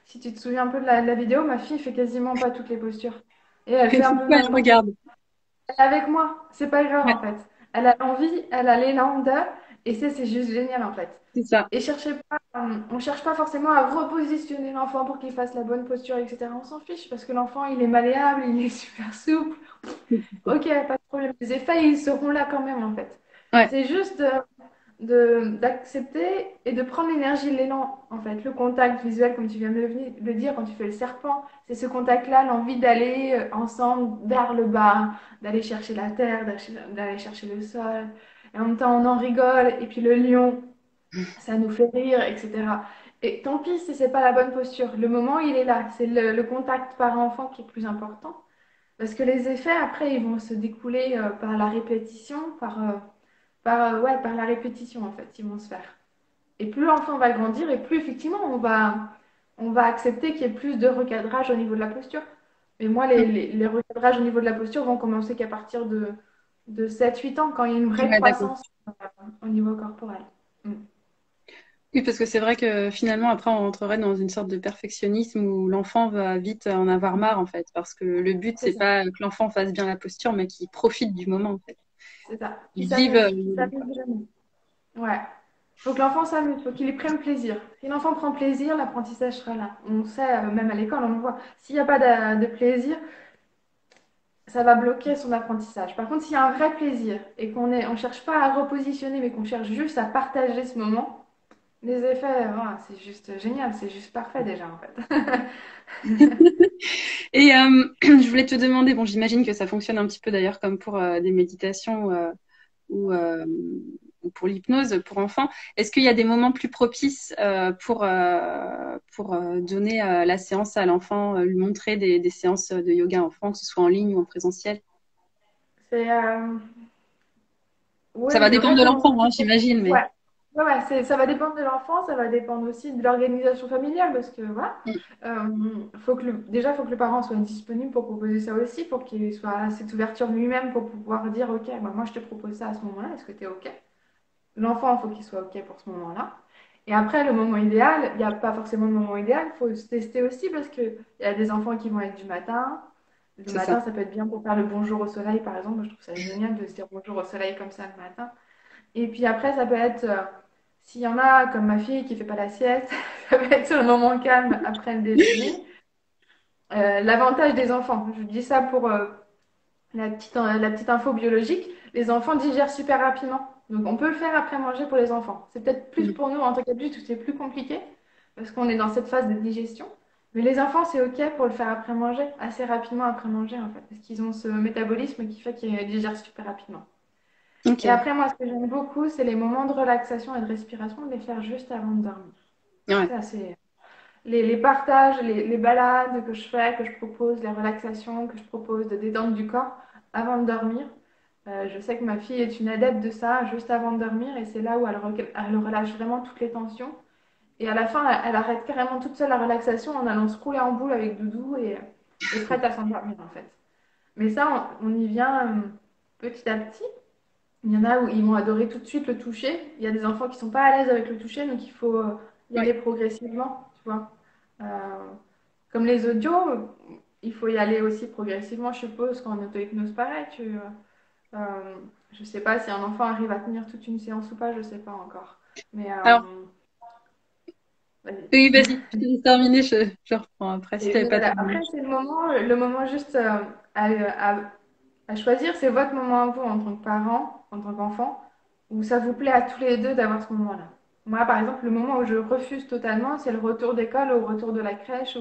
Speaker 2: si tu te souviens un peu de la vidéo, ma fille fait quasiment pas toutes les postures. Et elle fait un peu
Speaker 1: Pourquoi je
Speaker 2: n'importe quoi.
Speaker 1: regarde?
Speaker 2: Elle est avec moi, c'est pas grave
Speaker 1: Ouais,
Speaker 2: en fait. Elle a l'envie, elle a l'élan d'eux, et c'est juste génial en fait.
Speaker 1: c'est ça.
Speaker 2: Et on cherche pas forcément à repositionner l'enfant pour qu'il fasse la bonne posture, etc. On s'en fiche parce que l'enfant il est malléable, il est super souple. Ok, pas de problème. Les effets, ils seront là quand même, en fait.
Speaker 1: Ouais,
Speaker 2: C'est juste d'accepter et de prendre l'énergie, l'élan, en fait. Le contact visuel, comme tu viens de le dire, quand tu fais le serpent, c'est ce contact-là, l'envie d'aller ensemble vers le bas, d'aller chercher la terre, d'aller chercher le sol. Et en même temps, on en rigole. Et puis le lion, ça nous fait rire, etc. Et tant pis si c'est pas la bonne posture. Le moment, il est là. C'est le contact par enfant qui est plus important. Parce que les effets, après, ils vont se découler par la répétition, ouais, par la répétition, en fait, ils vont se faire. Et plus l'enfant va grandir, et plus, effectivement, on va accepter qu'il y ait plus de recadrage au niveau de la posture. Mais moi, les recadrages au niveau de la posture vont commencer qu'à partir de 7 8 ans, quand il y a une vraie
Speaker 1: ouais, d'accord.
Speaker 2: croissance au niveau corporel. Mm.
Speaker 1: Oui, parce que c'est vrai que finalement, après, on rentrerait dans une sorte de perfectionnisme où l'enfant va vite en avoir marre, en fait, parce que le but,
Speaker 2: C'est
Speaker 1: c'est
Speaker 2: ça,
Speaker 1: pas que l'enfant fasse bien la posture, mais qu'il profite du moment, en fait.
Speaker 2: c'est ça.
Speaker 1: Qu'il vive.
Speaker 2: Qui s'amuse vraiment. Ouais. Faut que l'enfant s'amuse, faut qu'il y prenne plaisir. Si l'enfant prend plaisir, l'apprentissage sera là. On sait, même à l'école, on le voit. S'il n'y a pas de plaisir, ça va bloquer son apprentissage. Par contre, s'il y a un vrai plaisir et on cherche pas à repositionner, mais qu'on cherche juste à partager ce moment, les effets, voilà, c'est juste génial, c'est juste parfait déjà en fait.
Speaker 1: Et je voulais te demander, bon, j'imagine que ça fonctionne un petit peu d'ailleurs comme pour des méditations ou, ou pour l'hypnose pour enfants. Est-ce qu'il y a des moments plus propices pour donner la séance à l'enfant, lui montrer des séances de yoga enfant, que ce soit en ligne ou en présentiel?
Speaker 2: C'est,
Speaker 1: Ça
Speaker 2: oui,
Speaker 1: va
Speaker 2: il y
Speaker 1: dépendre
Speaker 2: aurait
Speaker 1: de
Speaker 2: des moments
Speaker 1: l'enfant, hein,
Speaker 2: plus
Speaker 1: j'imagine, mais
Speaker 2: ouais. Ouais, ouais, ça va dépendre de l'enfant, ça va dépendre aussi de l'organisation familiale parce que voilà,
Speaker 1: mm,
Speaker 2: déjà, faut que le parent soit disponible pour proposer ça aussi, pour qu'il soit cette ouverture lui-même pour pouvoir dire, ok, bah, moi je te propose ça à ce moment-là, est-ce que tu es ok? L'enfant, il faut qu'il soit ok pour ce moment-là. Et après, le moment idéal, il n'y a pas forcément de moment idéal, il faut se tester aussi parce qu'il y a des enfants qui vont être du matin. Le
Speaker 1: c'est ça.
Speaker 2: matin, ça peut être bien pour faire le bonjour au soleil, par exemple. Moi, je trouve ça génial de se dire bonjour au soleil comme ça le matin. Et puis après, ça peut être, s'il y en a, comme ma fille qui fait pas la sieste, ça peut être sur le moment calme après le déjeuner. L'avantage des enfants, je dis ça pour la petite info biologique, les enfants digèrent super rapidement. Donc on peut le faire après manger pour les enfants. C'est peut-être plus
Speaker 1: Mm.
Speaker 2: pour nous en tant qu'adultes où c'est plus compliqué parce qu'on est dans cette phase de digestion. Mais les enfants, c'est OK pour le faire après manger, assez rapidement après manger en fait, parce qu'ils ont ce métabolisme qui fait qu'ils digèrent super rapidement. Et
Speaker 1: Ok.
Speaker 2: après, moi, ce que j'aime beaucoup, c'est les moments de relaxation et de respiration, de les faire juste avant de dormir.
Speaker 1: Ouais.
Speaker 2: Ça, c'est les partages, les balades que je fais, que je propose, les relaxations que je propose de détente du corps avant de dormir. Je sais que ma fille est une adepte de ça juste avant de dormir et c'est là où elle relâche vraiment toutes les tensions Et à la fin, elle arrête carrément toute seule la relaxation en allant se rouler en boule avec Doudou et prête à s'endormir en fait. Mais ça, on y vient petit à petit. Il y en a où ils vont adorer tout de suite le toucher. Il y a des enfants qui sont pas à l'aise avec le toucher, donc il faut y
Speaker 1: Ouais.
Speaker 2: aller progressivement, tu vois. Euh, Comme les audios, il faut y aller aussi progressivement, je suppose, qu'en auto-hypnose pareil. Je sais pas si un enfant arrive à tenir toute une séance ou pas, je sais pas encore. Mais
Speaker 1: Alors,
Speaker 2: vas-y.
Speaker 1: oui, vas-y, je te laisse terminer, je reprends après si tu n'avais
Speaker 2: Mais
Speaker 1: pas
Speaker 2: voilà,
Speaker 1: terminé.
Speaker 2: après, c'est le moment juste à choisir. C'est votre moment à vous en tant que parent, en tant qu'enfant, où ça vous plaît à tous les deux d'avoir ce moment-là. Moi, par exemple, le moment où je refuse totalement, c'est le retour d'école ou au retour de la crèche.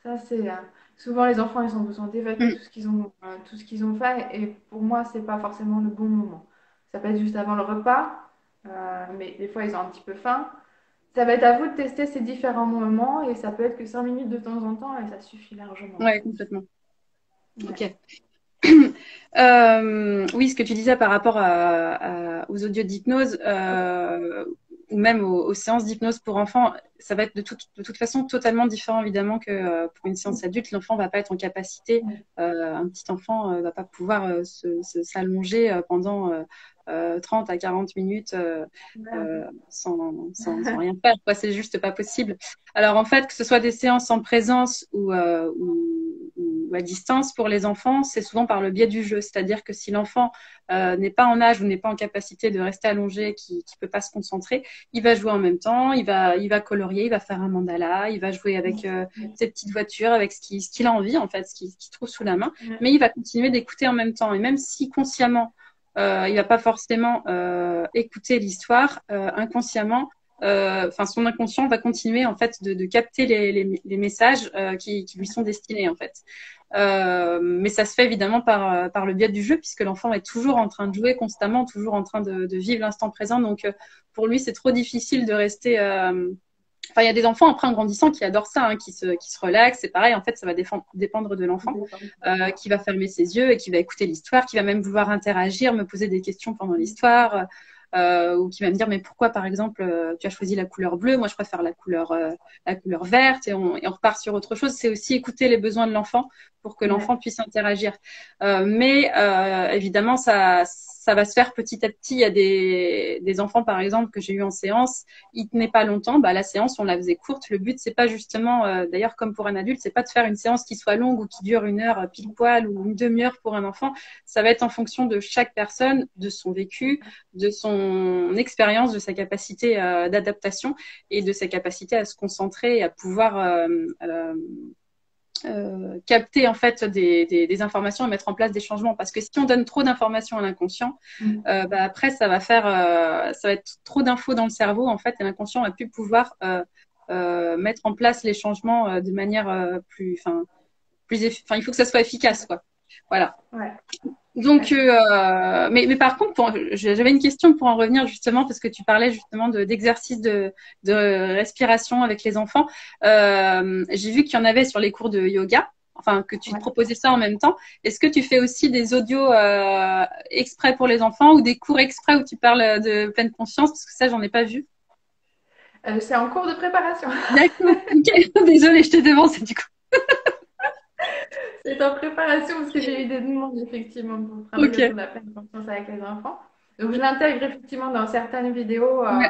Speaker 2: Ça, c'est souvent les enfants, ils ont besoin d'évacuer
Speaker 1: Mm.
Speaker 2: tout ce qu'ils ont fait. Et pour moi, c'est pas forcément le bon moment. Ça peut être juste avant le repas, mais des fois, ils ont un petit peu faim. Ça va être à vous de tester ces différents moments et ça peut être que 5 minutes de temps en temps et ça suffit largement en
Speaker 1: Ouais,
Speaker 2: fait.
Speaker 1: complètement.
Speaker 2: Ouais.
Speaker 1: Ok. Oui, ce que tu disais par rapport aux audios d'hypnose ou même aux séances d'hypnose pour enfants, ça va être de toute façon totalement différent évidemment que pour une séance adulte. L'enfant va pas être en capacité, un petit enfant va pas pouvoir s'allonger pendant 30 à 40 minutes sans rien faire, quoi. C'est juste pas possible. Alors en fait, que ce soit des séances en présence ou à distance pour les enfants, c'est souvent par le biais du jeu. C'est-à-dire que si l'enfant n'est pas en âge ou n'est pas en capacité de rester allongé, qui ne peut pas se concentrer, il va jouer en même temps, il va colorier, il va faire un mandala, il va jouer avec ses petites voitures, avec ce qu'il a envie, en fait, ce qu'il trouve sous la main, mais il va continuer d'écouter en même temps. Et même si consciemment, il va pas forcément écouter l'histoire, inconsciemment, enfin son inconscient va continuer en fait de capter les messages qui lui sont destinés en fait. Mais ça se fait évidemment par le biais du jeu, puisque l'enfant est toujours en train de jouer constamment, toujours en train de vivre l'instant présent. Donc, pour lui, c'est trop difficile de rester. Enfin, il y a des enfants après en grandissant qui adorent ça, hein, qui se relaxent. C'est pareil, en fait, ça va dépendre de l'enfant qui va fermer ses yeux et qui va écouter l'histoire, qui va même vouloir interagir, me poser des questions pendant l'histoire. Ou qui va me dire mais pourquoi par exemple tu as choisi la couleur bleue, moi je préfère la couleur verte et on repart sur autre chose. C'est aussi écouter les besoins de l'enfant pour que
Speaker 2: Ouais.
Speaker 1: l'enfant puisse interagir. Mais évidemment ça va se faire petit à petit. Il y a des enfants par exemple que j'ai eu en séance, ils tenaient pas longtemps, bah la séance on la faisait courte. Le but c'est pas justement d'ailleurs comme pour un adulte, c'est pas de faire une séance qui soit longue ou qui dure une heure pile poil ou une demi-heure pour un enfant. Ça va être en fonction de chaque personne, de son vécu, de son expérience, de sa capacité d'adaptation et de sa capacité à se concentrer et à pouvoir capter en fait des informations et mettre en place des changements. Parce que si on donne trop d'informations à l'inconscient, bah, après ça va être trop d'infos dans le cerveau en fait et l'inconscient va plus pouvoir mettre en place les changements de manière enfin il faut que ça soit efficace quoi. Voilà.
Speaker 2: Ouais.
Speaker 1: Donc,
Speaker 2: Ouais.
Speaker 1: mais par contre, j'avais une question pour en revenir justement, parce que tu parlais justement d'exercices de respiration avec les enfants. J'ai vu qu'il y en avait sur les cours de yoga, enfin que tu te
Speaker 2: Ouais.
Speaker 1: proposais ça en même temps. Est-ce que tu fais aussi des audios exprès pour les enfants ou des cours exprès où tu parles de pleine conscience? Parce que ça, j'en ai pas vu.
Speaker 2: C'est en cours de préparation.
Speaker 1: D'accord. Ok. Désolée, je te devance du coup.
Speaker 2: C'est en préparation parce que j'ai eu des demandes effectivement pour travailler
Speaker 1: Ok.
Speaker 2: autour de la pleine conscience avec les enfants. Donc je l'intègre effectivement dans certaines vidéos.
Speaker 1: Ouais.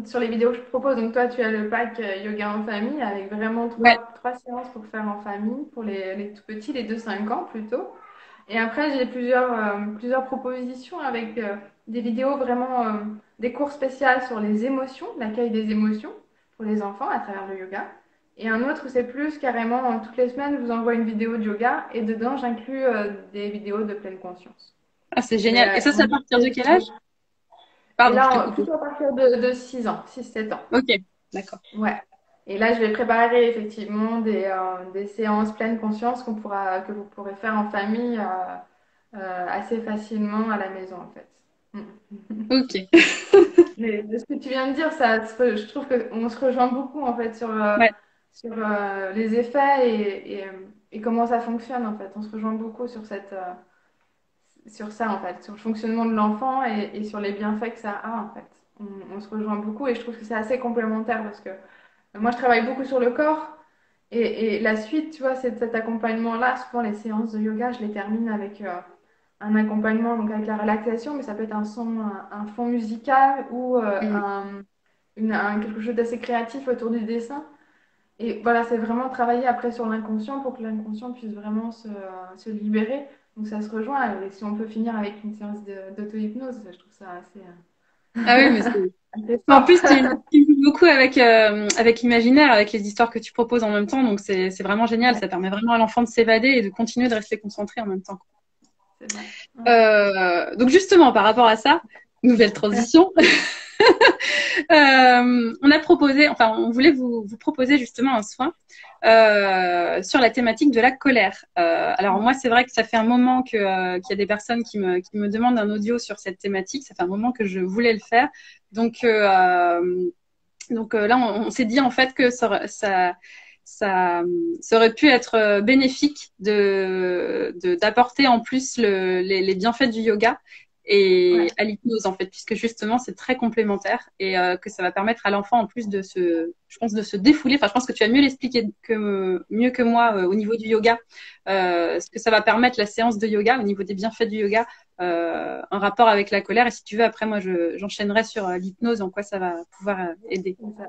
Speaker 2: Sur les vidéos que je propose, donc toi tu as le pack yoga en famille avec vraiment
Speaker 1: Ouais.
Speaker 2: trois séances pour faire en famille, pour les tout petits, les 2-5 ans plutôt. Et après j'ai plusieurs propositions avec des vidéos vraiment, des cours spéciaux sur les émotions, l'accueil des émotions pour les enfants à travers le yoga. Et un autre où c'est plus carrément, toutes les semaines je vous envoie une vidéo de yoga et dedans j'inclus des vidéos de pleine conscience.
Speaker 1: Ah, c'est
Speaker 2: Mais
Speaker 1: génial. Et ça, c'est à partir de quel âge?
Speaker 2: et
Speaker 1: Pardon, je t'ai
Speaker 2: là,
Speaker 1: coupé.
Speaker 2: plutôt à partir de 6 ans, 6-7 ans.
Speaker 1: Ok. D'accord.
Speaker 2: Ouais. Et là, je vais préparer effectivement des séances pleine conscience que vous pourrez faire en famille assez facilement à la maison, en fait. Mm.
Speaker 1: Ok.
Speaker 2: Mais de ce que tu viens de dire, je trouve qu'on se rejoint beaucoup, en fait,
Speaker 1: Ouais.
Speaker 2: sur les effets et comment ça fonctionne, en fait. On se rejoint beaucoup sur ça, en fait, sur le fonctionnement de l'enfant et sur les bienfaits que ça a, en fait. on se rejoint beaucoup et je trouve que c'est assez complémentaire parce que moi, je travaille beaucoup sur le corps et la suite, tu vois, c'est cet accompagnement-là. Souvent, les séances de yoga, je les termine avec un accompagnement, donc avec la relaxation, mais ça peut être un son, un fond musical ou
Speaker 1: Mm.
Speaker 2: quelque chose d'assez créatif autour du dessin. Et voilà, c'est vraiment travailler après sur l'inconscient pour que l'inconscient puisse vraiment se libérer. Donc ça se rejoint. Et si on peut finir avec une séance d'auto-hypnose, je trouve ça assez,
Speaker 1: Ah oui, mais
Speaker 2: assez
Speaker 1: en
Speaker 2: fort.
Speaker 1: plus, tu joues beaucoup avec l'imaginaire, avec les histoires que tu proposes en même temps. Donc, c'est vraiment génial.
Speaker 2: Ouais,
Speaker 1: Ça permet vraiment à l'enfant de s'évader et de continuer de rester concentré en même temps.
Speaker 2: c'est vrai. Ouais.
Speaker 1: Donc, justement, par rapport à ça, nouvelle transition. On a proposé, enfin, on voulait vous proposer justement un soin sur la thématique de la colère. Alors moi, c'est vrai que ça fait un moment qu'il y a des personnes qui me demandent un audio sur cette thématique. Ça fait un moment que je voulais le faire. Donc, là, on s'est dit en fait que ça aurait pu être bénéfique d'apporter en plus les bienfaits du yoga et
Speaker 2: Ouais.
Speaker 1: à l'hypnose en fait, puisque justement c'est très complémentaire et que ça va permettre à l'enfant en plus je pense, de se défouler. Enfin, je pense que tu vas mieux que moi au niveau du yoga, ce que ça va permettre la séance de yoga au niveau des bienfaits du yoga, en rapport avec la colère. Et si tu veux, après moi, j'enchaînerai sur l'hypnose, en quoi ça va pouvoir aider.
Speaker 2: C'est ça.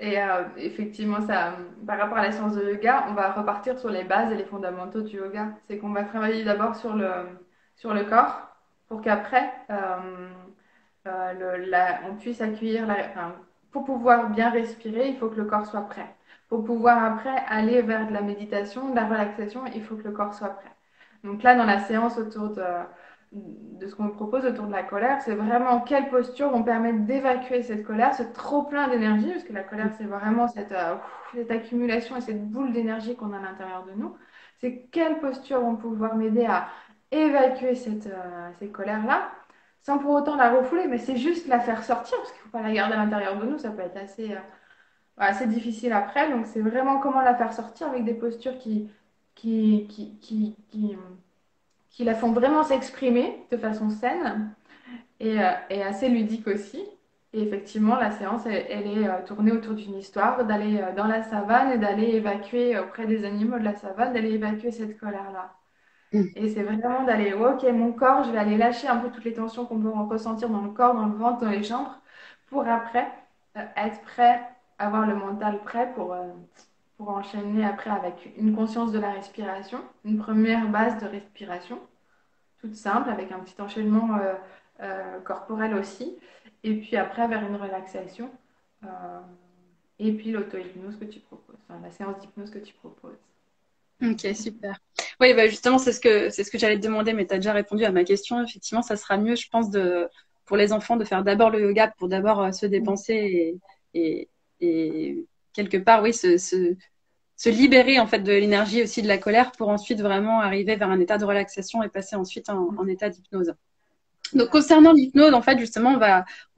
Speaker 2: Et effectivement, ça, par rapport à la séance de yoga, on va repartir sur les bases et les fondamentaux du yoga. C'est qu'on va travailler d'abord sur le corps pour qu'après, on puisse accueillir enfin, pour pouvoir bien respirer, il faut que le corps soit prêt. Pour pouvoir après aller vers de la méditation, de la relaxation, il faut que le corps soit prêt. Donc là, dans la séance autour de ce qu'on propose autour de la colère, c'est vraiment quelles postures vont permettre d'évacuer cette colère, ce trop plein d'énergie, parce que la colère, c'est vraiment cette accumulation et cette boule d'énergie qu'on a à l'intérieur de nous. C'est quelles postures vont pouvoir m'aider à évacuer ces colères-là, sans pour autant la refouler, mais c'est juste la faire sortir, parce qu'il ne faut pas la garder à l'intérieur de nous, ça peut être assez difficile après. Donc c'est vraiment comment la faire sortir avec des postures qui la font vraiment s'exprimer de façon saine et assez ludique aussi. Et effectivement, la séance, elle est tournée autour d'une histoire, d'aller dans la savane et d'aller évacuer auprès des animaux de la savane, d'aller évacuer cette colère-là.
Speaker 1: Mm.
Speaker 2: Et c'est vraiment d'aller, ok, mon corps, je vais aller lâcher un peu toutes les tensions qu'on peut ressentir dans le corps, dans le ventre, dans les jambes, pour après être prêt, avoir le mental prêt pour enchaîner après avec une conscience de la respiration, une première base de respiration toute simple, avec un petit enchaînement corporel aussi. Et puis après, vers une relaxation. Euh, et puis l'auto-hypnose que tu proposes, enfin, la séance d'hypnose que tu proposes.
Speaker 1: Ok, super. Oui, bah justement, c'est ce que j'allais te demander, mais tu as déjà répondu à ma question. Effectivement, ça sera mieux, je pense, pour les enfants de faire d'abord le yoga pour d'abord se dépenser et, et quelque part, oui, se libérer en fait de l'énergie aussi de la colère pour ensuite vraiment arriver vers un état de relaxation et passer ensuite en état d'hypnose. Donc concernant l'hypnose, en fait, justement,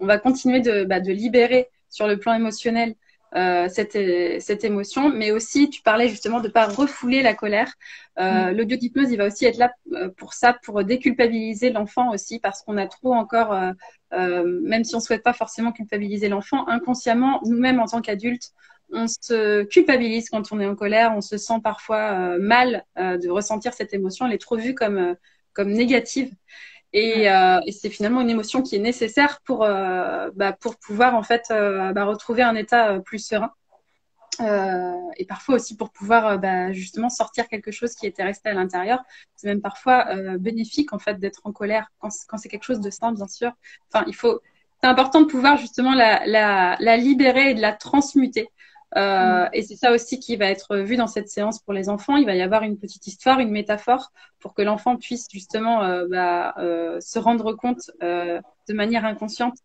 Speaker 1: on va continuer de libérer sur le plan émotionnel cette émotion, mais aussi, tu parlais justement de pas refouler la colère. L'audio d'hypnose, il va aussi être là pour ça, pour déculpabiliser l'enfant aussi, parce qu'on a trop encore, même si on souhaite pas forcément culpabiliser l'enfant, inconsciemment, nous-mêmes en tant qu'adultes, on se culpabilise quand on est en colère, on se sent parfois mal de ressentir cette émotion, elle est trop vue comme négative.
Speaker 2: Ouais.
Speaker 1: Et c'est finalement une émotion qui est nécessaire pour pouvoir en fait retrouver un état plus serein. Et parfois aussi pour pouvoir justement sortir quelque chose qui était resté à l'intérieur. C'est même parfois bénéfique en fait d'être en colère quand c'est quelque chose de sain, bien sûr. Enfin, c'est important de pouvoir justement la libérer et de la transmuter. Et c'est ça aussi qui va être vu dans cette séance pour les enfants. Il va y avoir une petite histoire, une métaphore pour que l'enfant puisse justement se rendre compte de manière inconsciente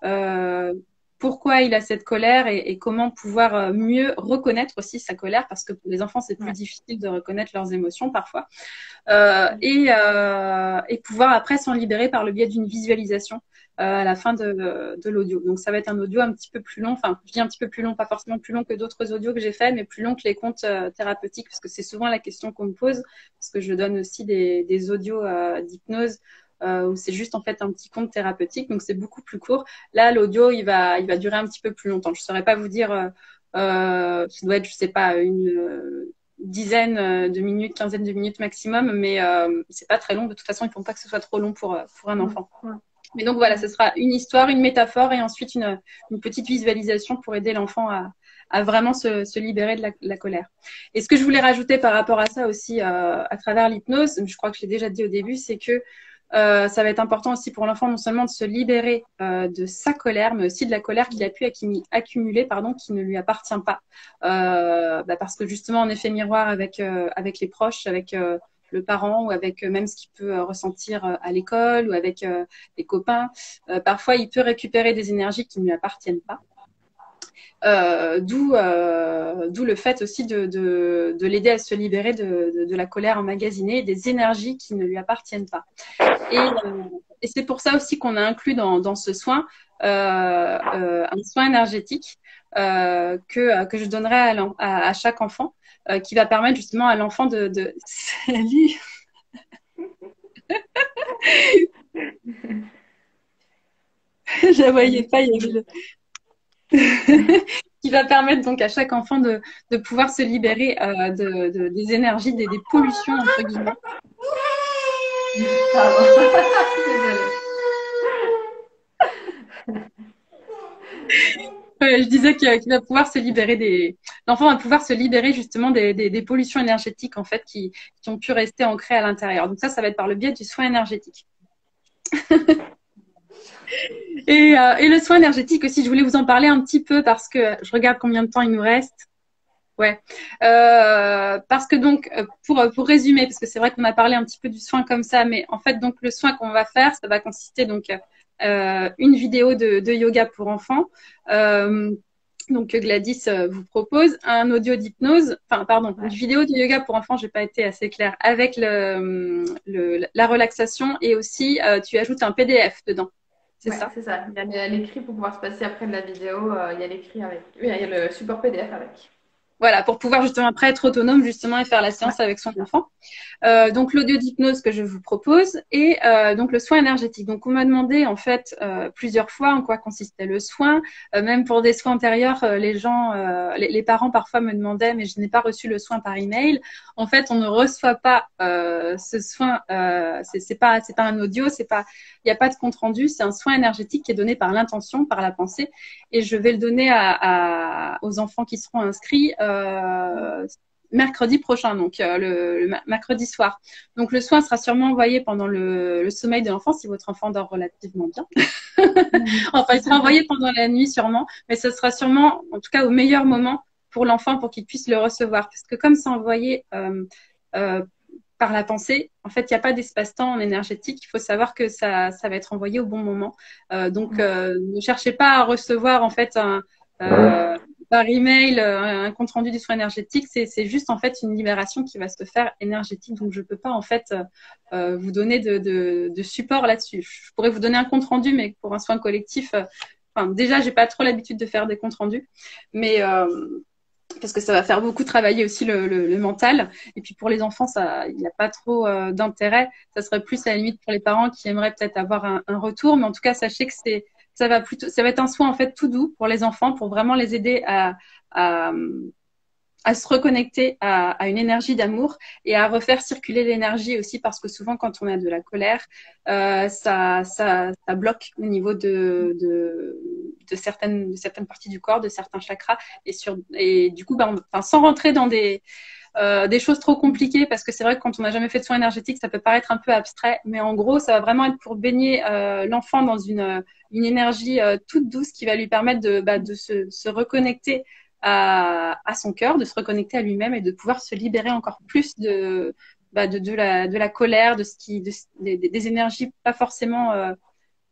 Speaker 1: euh, pourquoi il a cette colère et comment pouvoir mieux reconnaître aussi sa colère, parce que pour les enfants, c'est plus
Speaker 2: Ouais.
Speaker 1: difficile de reconnaître leurs émotions parfois, et pouvoir après s'en libérer par le biais d'une visualisation à la fin de l'audio. Donc ça va être un audio un petit peu plus long, enfin je dis un petit peu plus long, pas forcément plus long que d'autres audios que j'ai fait, mais plus long que les comptes thérapeutiques, parce que c'est souvent la question qu'on me pose, parce que je donne aussi des audios d'hypnose où c'est juste en fait un petit conte thérapeutique, donc c'est beaucoup plus court. Là, l'audio, il va durer un petit peu plus longtemps. Je saurais pas vous dire, ça doit être, je sais pas, une dizaine de minutes, quinzaine de minutes maximum, mais c'est pas très long. De toute façon, il ne faut pas que ce soit trop long pour un enfant.
Speaker 2: Ouais.
Speaker 1: Mais donc voilà, ce sera une histoire, une métaphore et ensuite une petite visualisation pour aider l'enfant à vraiment se libérer de la colère. Et ce que je voulais rajouter par rapport à ça aussi à travers l'hypnose, je crois que je l'ai déjà dit au début, c'est que ça va être important aussi pour l'enfant non seulement de se libérer de sa colère, mais aussi de la colère qu'il a pu accumuler, pardon, qui ne lui appartient pas. Parce que justement, en effet miroir avec les proches, avec le parent ou avec même ce qu'il peut ressentir à l'école ou avec les copains, parfois il peut récupérer des énergies qui ne lui appartiennent pas. D'où le fait aussi de l'aider à se libérer de la colère emmagasinée et des énergies qui ne lui appartiennent pas. Et c'est pour ça aussi qu'on a inclus dans ce soin un soin énergétique que je donnerai à chaque enfant, qui va permettre justement à l'enfant de... Salut. Je la voyais pas, il y avait qui va permettre donc à chaque enfant de pouvoir se libérer des énergies, des pollutions entre guillemets. Je disais qu'il va pouvoir se libérer l'enfant va pouvoir se libérer justement des pollutions énergétiques en fait qui ont pu rester ancrées à l'intérieur. Donc ça va être par le biais du soin énergétique. Et le soin énergétique aussi, je voulais vous en parler un petit peu parce que je regarde combien de temps il nous reste. Ouais. Parce que donc, pour résumer, parce que c'est vrai qu'on a parlé un petit peu du soin comme ça, mais en fait, donc, le soin qu'on va faire, ça va consister donc une vidéo de yoga pour enfants. Donc Gladys vous propose un audio d'hypnose, une vidéo de yoga pour enfants, j'ai pas été assez claire, avec la relaxation et aussi tu ajoutes un PDF dedans. C'est ça?
Speaker 2: C'est ça. Il y a l'écrit pour pouvoir se passer après de la vidéo. Il y a l'écrit avec. Oui, il y a le support PDF avec.
Speaker 1: Voilà, pour pouvoir justement après être autonome justement et faire la séance avec son enfant. Donc l'audio d'hypnose que je vous propose et donc le soin énergétique. Donc on m'a demandé en fait plusieurs fois en quoi consistait le soin. Même pour des soins antérieurs, les gens, les parents parfois me demandaient mais je n'ai pas reçu le soin par email. En fait, on ne reçoit pas ce soin. C'est pas un audio, il n'y a pas de compte rendu. C'est un soin énergétique qui est donné par l'intention, par la pensée, et je vais le donner aux enfants qui seront inscrits. Mercredi prochain, donc le mercredi soir. Donc le soin sera sûrement envoyé pendant le sommeil de l'enfant, si votre enfant dort relativement bien. Enfin, il sera envoyé pendant la nuit sûrement, mais ce sera sûrement, en tout cas, au meilleur moment pour l'enfant pour qu'il puisse le recevoir. Parce que comme c'est envoyé par la pensée, en fait, il n'y a pas d'espace-temps en énergétique. Il faut savoir que ça va être envoyé au bon moment. Donc, ne cherchez pas à recevoir en fait par email un compte rendu du soin énergétique. C'est juste en fait une libération qui va se faire énergétique. Donc, je peux pas en fait vous donner de support là-dessus. Je pourrais vous donner un compte rendu, mais pour un soin collectif, déjà, j'ai pas trop l'habitude de faire des comptes rendus, mais parce que ça va faire beaucoup travailler aussi le mental. Et puis pour les enfants, il n'y a pas trop d'intérêt. Ça serait plus à la limite pour les parents qui aimeraient peut-être avoir un retour. Mais en tout cas, sachez que ça va être un soin en fait tout doux pour les enfants, pour vraiment les aider à se reconnecter à une énergie d'amour et à refaire circuler l'énergie aussi, parce que souvent quand on a de la colère, ça bloque au niveau de certaines parties du corps, de certains chakras, et du coup, sans rentrer dans des choses trop compliquées, parce que c'est vrai que quand on n'a jamais fait de soins énergétiques, ça peut paraître un peu abstrait, mais en gros, ça va vraiment être pour baigner l'enfant dans une énergie toute douce qui va lui permettre de se reconnecter à son cœur, de se reconnecter à lui-même et de pouvoir se libérer encore plus de la colère, des énergies pas forcément,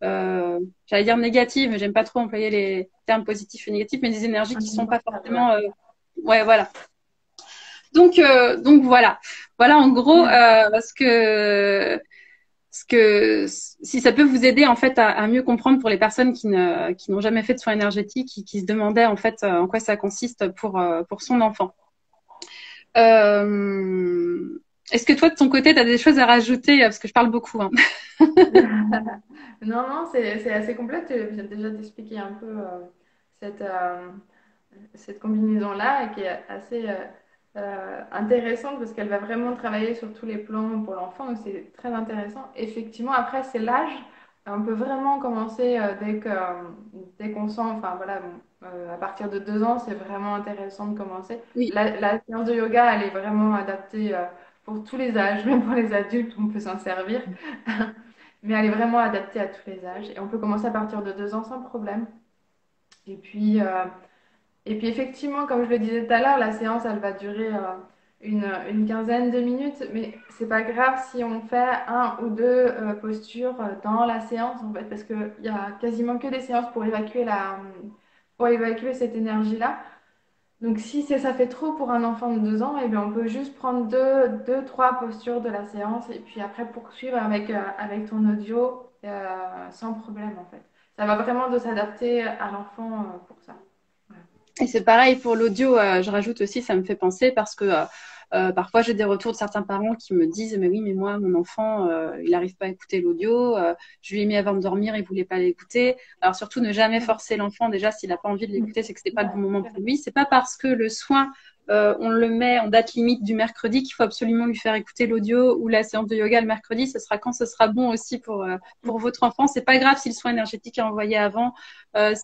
Speaker 1: j'allais dire négatives, mais j'aime pas trop employer les termes positifs et négatifs, mais des énergies qui sont pas forcément, ouais, voilà. Donc voilà en gros ce que si ça peut vous aider en fait à mieux comprendre pour les personnes qui n'ont jamais fait de soins énergétiques, qui se demandaient en fait en quoi ça consiste pour son enfant. Est-ce que toi, de ton côté, tu as des choses à rajouter? Parce que je parle beaucoup, hein.
Speaker 2: Non, non, c'est assez complet. Tu viens déjà d'expliquer un peu cette, cette combinaison-là qui est assez intéressante parce qu'elle va vraiment travailler sur tous les plans pour l'enfant. Donc, c'est très intéressant. Effectivement, après, c'est l'âge. On peut vraiment commencer dès qu'on sent, enfin voilà, bon, à partir de 2 ans, c'est vraiment intéressant de commencer.
Speaker 1: Oui.
Speaker 2: La séance de yoga, elle est vraiment adaptée pour tous les âges, même pour les adultes, on peut s'en servir. Mais elle est vraiment adaptée à tous les âges. Et on peut commencer à partir de 2 ans sans problème. Et puis, euh, et puis effectivement, comme je le disais tout à l'heure, la séance, elle va durer une quinzaine de minutes, mais c'est pas grave si on fait un ou deux postures dans la séance, en fait, parce qu'il y a quasiment que des séances pour évacuer cette énergie-là. Donc si ça fait trop pour un enfant de 2 ans, eh bien, on peut juste prendre trois postures de la séance et puis après poursuivre avec ton audio sans problème, en fait. Ça va vraiment de s'adapter à l'enfant pour ça. Voilà.
Speaker 1: Et c'est pareil pour l'audio, je rajoute aussi, ça me fait penser parce que parfois j'ai des retours de certains parents qui me disent, mais oui, mais moi, mon enfant, il n'arrive pas à écouter l'audio, je lui ai mis avant de dormir, il voulait pas l'écouter. Alors surtout, ne jamais forcer l'enfant, déjà, s'il n'a pas envie de l'écouter, c'est que c'est pas le bon moment pour lui. C'est pas parce que le soin, on le met en date limite du mercredi qu'il faut absolument lui faire écouter l'audio ou la séance de yoga le mercredi, ce sera quand ce sera bon aussi pour votre enfant. C'est pas grave si le soin énergétique est envoyé avant.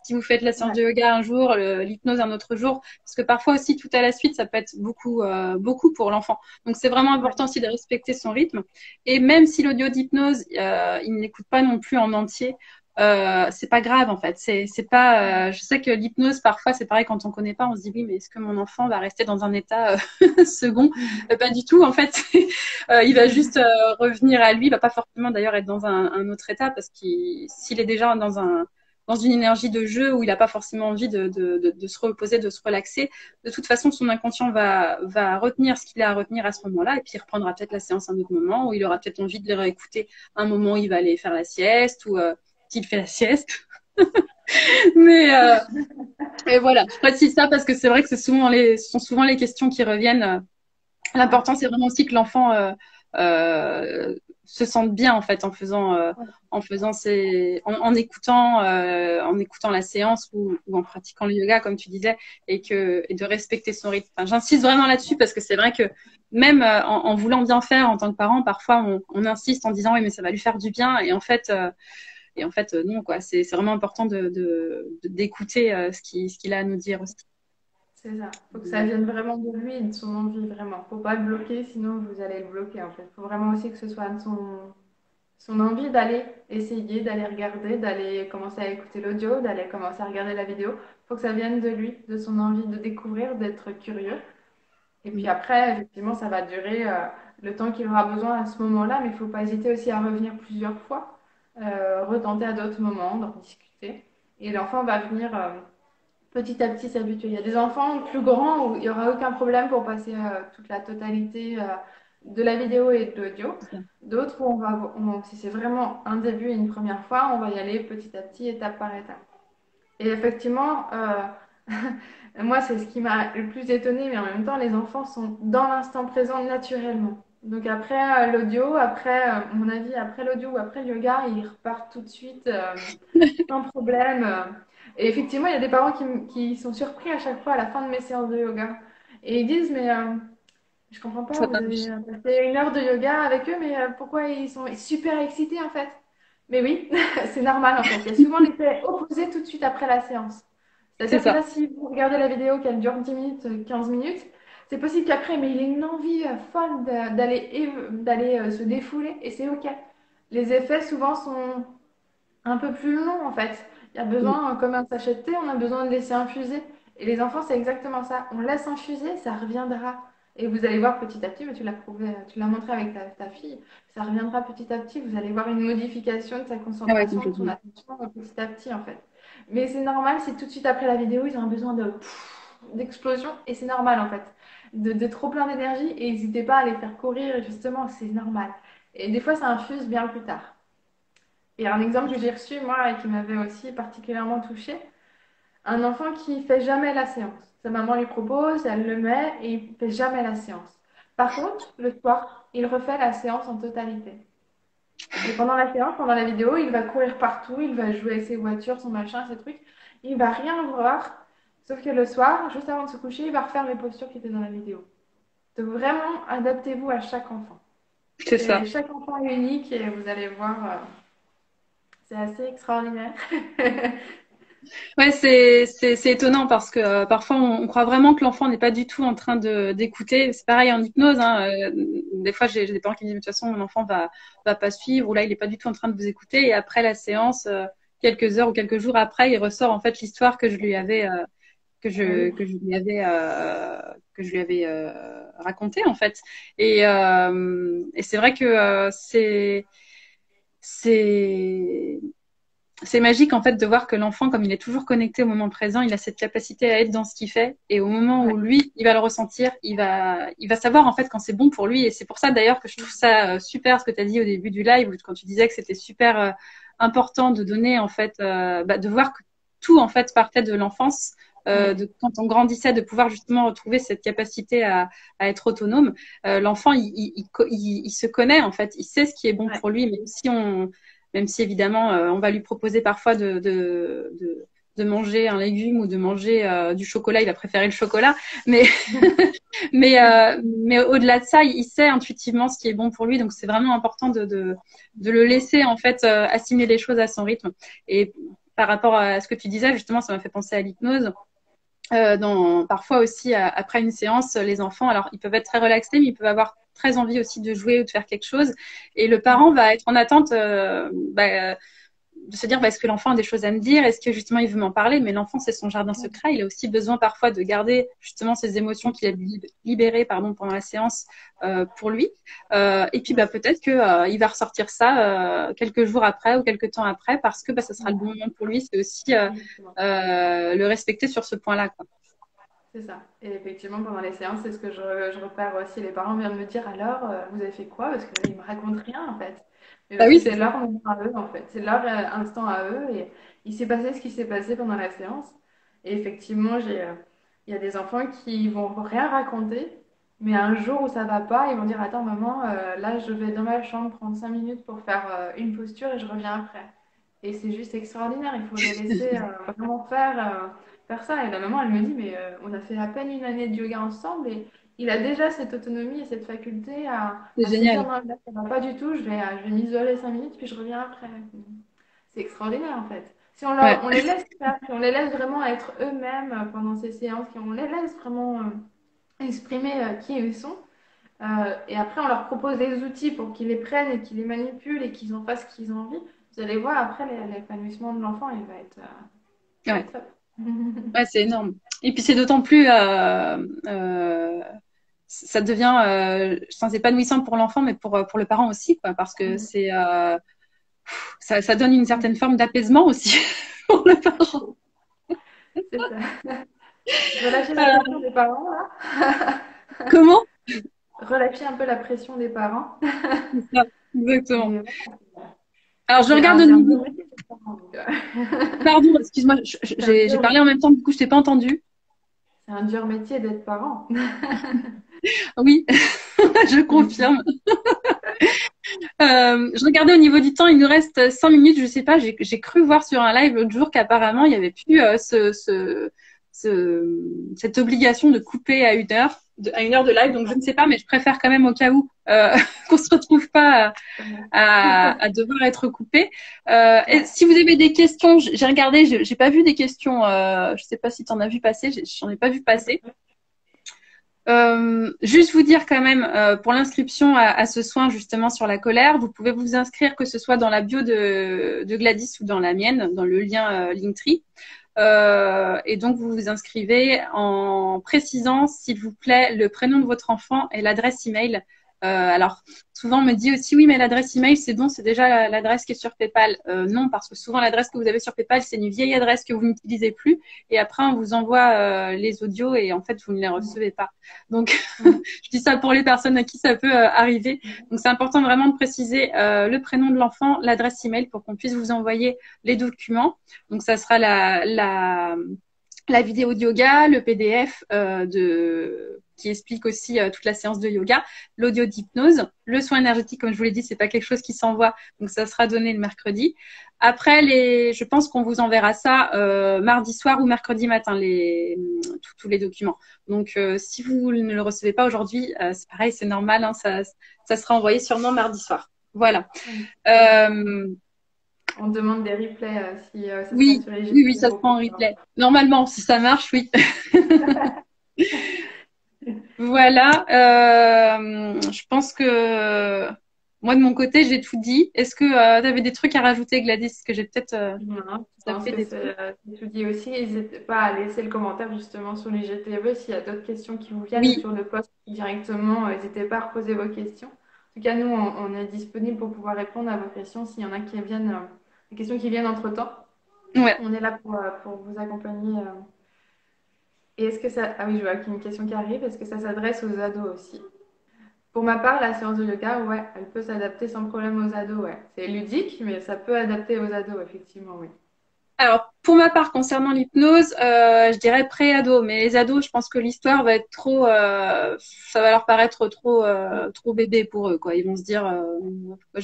Speaker 1: Si vous faites la séance
Speaker 2: Ouais.
Speaker 1: de yoga un jour, l'hypnose un autre jour, parce que parfois aussi tout à la suite, ça peut être beaucoup pour l'enfant. Donc c'est vraiment
Speaker 2: Ouais.
Speaker 1: important aussi de respecter son rythme. Et même si l'audio d'hypnose, il n'écoute pas non plus en entier, c'est pas grave en fait. C'est pas. Je sais que l'hypnose parfois c'est pareil quand on connaît pas, on se dit oui mais est-ce que mon enfant va rester dans un état second? Pas du tout en fait. Il va juste revenir à lui. Il va pas forcément d'ailleurs être dans un autre état parce qu'il s'il est déjà dans une énergie de jeu où il n'a pas forcément envie de se reposer, de se relaxer. De toute façon, son inconscient va retenir ce qu'il a à retenir à ce moment-là et puis il reprendra peut-être la séance à un autre moment où il aura peut-être envie de le réécouter un moment où il va aller faire la sieste ou s'il fait la sieste. Mais et voilà, je précise ça parce que c'est vrai que ce sont souvent les questions qui reviennent.
Speaker 2: Ouais.
Speaker 1: L'important, c'est vraiment aussi que l'enfant se sente bien en fait en faisant en écoutant la séance ou en pratiquant le yoga comme tu disais et de respecter son rythme. Enfin, j'insiste vraiment là-dessus parce que c'est vrai que même en voulant bien faire en tant que parent, parfois on insiste en disant oui mais ça va lui faire du bien et en fait non quoi. C'est vraiment important d'écouter ce qu'il a à nous dire aussi.
Speaker 2: C'est ça. Faut que ça vienne vraiment de lui et de son envie, vraiment. Faut pas le bloquer, sinon vous allez le bloquer, en fait. Faut vraiment aussi que ce soit de son envie d'aller essayer, d'aller regarder, d'aller commencer à écouter l'audio, d'aller commencer à regarder la vidéo. Faut que ça vienne de lui, de son envie de découvrir, d'être curieux. Et puis après, effectivement, ça va durer le temps qu'il aura besoin à ce moment-là, mais il faut pas hésiter aussi à revenir plusieurs fois, retenter à d'autres moments, d'en discuter. Et l'enfant va venir petit à petit s'habituer. Il y a des enfants plus grands où il n'y aura aucun problème pour passer toute la totalité de la vidéo et de l'audio. D'autres où si c'est vraiment un début et une première fois, on va y aller petit à petit, étape par étape. Et effectivement, moi, c'est ce qui m'a le plus étonnée, mais en même temps, les enfants sont dans l'instant présent naturellement. Donc après l'audio, après, à mon avis, après l'audio ou après le yoga, ils repartent tout de suite sans problème. Et effectivement, il y a des parents qui sont surpris à chaque fois à la fin de mes séances de yoga. Et ils disent, mais je comprends pas,
Speaker 1: Ça
Speaker 2: vous avez
Speaker 1: marche.
Speaker 2: passé 1 heure de yoga avec eux, mais pourquoi ils sont super excités en fait? Mais oui, c'est normal en fait. Il y a souvent l'effet opposé tout de suite après la séance.
Speaker 1: C'est
Speaker 2: C'est-à-dire que là,
Speaker 1: ça.
Speaker 2: si vous regardez la vidéo qu'elle dure 10 minutes, 15 minutes, c'est possible qu'après, mais il ait une envie folle d'aller se défouler et c'est OK. Les effets souvent sont un peu plus long en fait. Il y a
Speaker 1: Mm.
Speaker 2: besoin, comme un sachet de thé, on a besoin de laisser infuser. Et les enfants, c'est exactement ça. On laisse infuser, ça reviendra. Et vous allez voir petit à petit, mais tu l'as prouvé, tu l'as montré avec ta fille, ça reviendra petit à petit. Vous allez voir une modification de sa
Speaker 1: Ah ouais,
Speaker 2: concentration, de son
Speaker 1: complètement.
Speaker 2: attention petit à petit en fait. Mais c'est normal, c'est tout de suite après la vidéo, ils ont besoin d'explosion. Et c'est normal en fait. De trop plein d'énergie. Et n'hésitez pas à les faire courir, justement, c'est normal. Et des fois, ça infuse bien plus tard. Et un exemple que j'ai reçu, moi, et qui m'avait aussi particulièrement touchée, un enfant qui fait jamais la séance. Sa maman lui propose, elle le met et il fait jamais la séance. Par contre, le soir, il refait la séance en totalité. Et pendant la séance, pendant la vidéo, il va courir partout, il va jouer avec ses voitures, son machin, ses trucs. Il va rien voir. Sauf que le soir, juste avant de se coucher, il va refaire les postures qui étaient dans la vidéo. Donc vraiment, adaptez-vous à chaque enfant.
Speaker 1: C'est ça.
Speaker 2: Chaque enfant est unique et vous allez voir, c'est assez extraordinaire.
Speaker 1: Ouais, c'est étonnant parce que parfois on croit vraiment que l'enfant n'est pas du tout en train d'écouter. C'est pareil en hypnose. Hein, des fois, j'ai des parents qui me disent de toute façon mon enfant va pas suivre ou là il est pas du tout en train de vous écouter. Et après la séance, quelques heures ou quelques jours après, il ressort en fait l'histoire que je lui avais
Speaker 2: Ah oui.
Speaker 1: que je lui avais racontée en fait. Et c'est vrai que c'est c'est magique en fait de voir que l'enfant, comme il est toujours connecté au moment présent, il a cette capacité à être dans ce qu'il fait et au moment
Speaker 2: Ouais.
Speaker 1: où lui, il va le ressentir, il va savoir en fait quand c'est bon pour lui et c'est pour ça d'ailleurs que je trouve ça super ce que tu as dit au début du live quand tu disais que c'était super important de donner en fait, de voir que tout en fait partait de l'enfance.
Speaker 2: Ouais.
Speaker 1: De quand on grandissait, de pouvoir justement retrouver cette capacité à être autonome. L'enfant, il se connaît en fait, il sait ce qui est bon
Speaker 2: Ouais.
Speaker 1: pour lui, même si évidemment on va lui proposer parfois de manger un légume ou de manger du chocolat, il va préférer le chocolat, mais mais au-delà de ça, il sait intuitivement ce qui est bon pour lui, donc c'est vraiment important de le laisser en fait assimiler les choses à son rythme. Et par rapport à ce que tu disais, justement, ça m'a fait penser à l'hypnose. Parfois aussi, après une séance, les enfants, alors ils peuvent être très relaxés, mais ils peuvent avoir très envie aussi de jouer ou de faire quelque chose. Et le parent va être en attente de se dire, est-ce que l'enfant a des choses à me dire? Est-ce que justement il veut m'en parler? Mais l'enfant, c'est son jardin secret. Il a aussi besoin parfois de garder justement ses émotions qu'il a libérées pendant la séance pour lui. Et puis peut-être que il va ressortir ça quelques jours après ou quelques temps après parce que ça sera le bon moment pour lui. C'est aussi
Speaker 2: Exactement.
Speaker 1: le respecter sur ce point-là, quoi.
Speaker 2: C'est ça. Et effectivement, pendant les séances, c'est ce que je repère aussi. Les parents viennent me dire alors, vous avez fait quoi? Parce qu'ils ne me racontent rien en fait. Mais
Speaker 1: Bah
Speaker 2: parce que
Speaker 1: oui, c'est
Speaker 2: c'est
Speaker 1: ça.
Speaker 2: leur moment à eux en fait. C'est leur instant à eux. Et il s'est passé ce qui s'est passé pendant la séance. Et effectivement, il y a des enfants qui vont rien raconter. Mais un jour où ça va pas, ils vont dire attends, maman, là, je vais dans ma chambre prendre 5 minutes pour faire une posture et je reviens après. Et c'est juste extraordinaire. Il faut les laisser vraiment faire ça. Et la maman, elle me dit, mais on a fait à peine une année de yoga ensemble et il a déjà cette autonomie et cette faculté
Speaker 1: C'est
Speaker 2: à se dire,
Speaker 1: génial.
Speaker 2: non, là, ça va pas du tout, je vais m'isoler 5 minutes, puis je reviens après. C'est extraordinaire, en fait. Si
Speaker 1: Ouais.
Speaker 2: on les laisse faire, si on les laisse vraiment être eux-mêmes pendant ces séances, si on les laisse vraiment exprimer qui ils sont, et après on leur propose des outils pour qu'ils les prennent et qu'ils les manipulent et qu'ils en fassent ce qu'ils ont envie, vous allez voir après l'épanouissement de l'enfant, il va
Speaker 1: Ouais.
Speaker 2: être top.
Speaker 1: Ouais, c'est énorme. Et puis c'est d'autant plus, ça devient, je pense, épanouissant pour l'enfant, mais pour le parent aussi, quoi, parce que ça donne une certaine forme d'apaisement aussi pour le parent.
Speaker 2: C'est ça. Relâcher la
Speaker 1: Euh,
Speaker 2: pression des parents, là.
Speaker 1: comment?
Speaker 2: Relâcher un peu la pression des parents.
Speaker 1: C'est ça, exactement.
Speaker 2: Mais
Speaker 1: Alors je
Speaker 2: c'est
Speaker 1: regarde au
Speaker 2: un dur
Speaker 1: niveau.
Speaker 2: métier, d'être parent, donc,
Speaker 1: Pardon, excuse-moi,
Speaker 2: c'est un
Speaker 1: j'ai
Speaker 2: dur
Speaker 1: parlé en même temps, du coup je t'ai pas entendu.
Speaker 2: c'est un dur métier d'être parent.
Speaker 1: Oui, je confirme. Je regardais au niveau du temps, il nous reste 5 minutes, je sais pas, j'ai cru voir sur un live l'autre jour qu'apparemment il y avait plus cette obligation de couper à 1 heure, à 1 heure de live, donc je ne sais pas, mais je préfère quand même au cas où qu'on se retrouve pas à devoir être coupé. Et
Speaker 2: Ouais.
Speaker 1: si vous avez des questions, j'ai regardé, j'ai pas vu des questions, je sais pas si tu en as vu passer, j'en ai pas vu passer. Juste vous dire quand même, pour l'inscription à ce soin justement sur la colère, vous pouvez vous inscrire que ce soit dans la bio de Gladys ou dans la mienne, dans le lien Linktree. Et donc vous vous inscrivez en précisant, s'il vous plaît, le prénom de votre enfant et l'adresse email. Alors souvent on me dit aussi oui mais l'adresse email c'est bon, c'est déjà l'adresse qui est sur PayPal. Non, parce que souvent l'adresse que vous avez sur PayPal c'est une vieille adresse que vous n'utilisez plus et après on vous envoie les audios et en fait vous ne les recevez pas. Donc je dis ça pour les personnes à qui ça peut arriver. Donc c'est important vraiment de préciser le prénom de l'enfant, l'adresse email pour qu'on puisse vous envoyer les documents. Donc ça sera la vidéo de yoga, le PDF qui explique aussi toute la séance de yoga, l'audio d'hypnose, le soin énergétique, comme je vous l'ai dit, c'est pas quelque chose qui s'envoie, donc ça sera donné le mercredi. Après, je pense qu'on vous enverra ça mardi soir ou mercredi matin, tous les documents. Donc, si vous ne le recevez pas aujourd'hui, c'est pareil, c'est normal, hein, ça sera envoyé sûrement mardi soir. Voilà.
Speaker 2: On demande des replays si ça se
Speaker 1: Oui,
Speaker 2: passe sur les
Speaker 1: oui,
Speaker 2: GTV
Speaker 1: ça se
Speaker 2: pour
Speaker 1: prend en
Speaker 2: pouvoir.
Speaker 1: replay. Normalement, si ça marche, oui. Voilà. Je pense que moi, de mon côté, j'ai tout dit. Est-ce que tu avais des trucs à rajouter, Gladys? Parce que j'ai peut-être
Speaker 2: Non, je pense
Speaker 1: zappé
Speaker 2: que
Speaker 1: des trucs.
Speaker 2: c'est tout dit aussi. N'hésitez pas à laisser le commentaire justement sur les GTV s'il y a d'autres questions qui vous viennent ou
Speaker 1: Oui,
Speaker 2: sur le post directement. N'hésitez pas à reposer vos questions. En tout cas, nous, on est disponible pour pouvoir répondre à vos questions s'il y en a qui viennent, des questions qui viennent entre-temps.
Speaker 1: ouais.
Speaker 2: On est là pour vous accompagner. Et est-ce que ça... Ah oui, je vois qu'il y a une question qui arrive. Est-ce que ça s'adresse aux ados aussi? Pour ma part, la séance de yoga, ouais, elle peut s'adapter sans problème aux ados, ouais. C'est ludique, mais ça peut adapter aux ados, effectivement, oui.
Speaker 1: Alors, pour ma part, concernant l'hypnose, je dirais pré-ado. Mais les ados, je pense que l'histoire va être trop, ça va leur paraître trop bébé pour eux, quoi. Ils vont se dire, pourquoi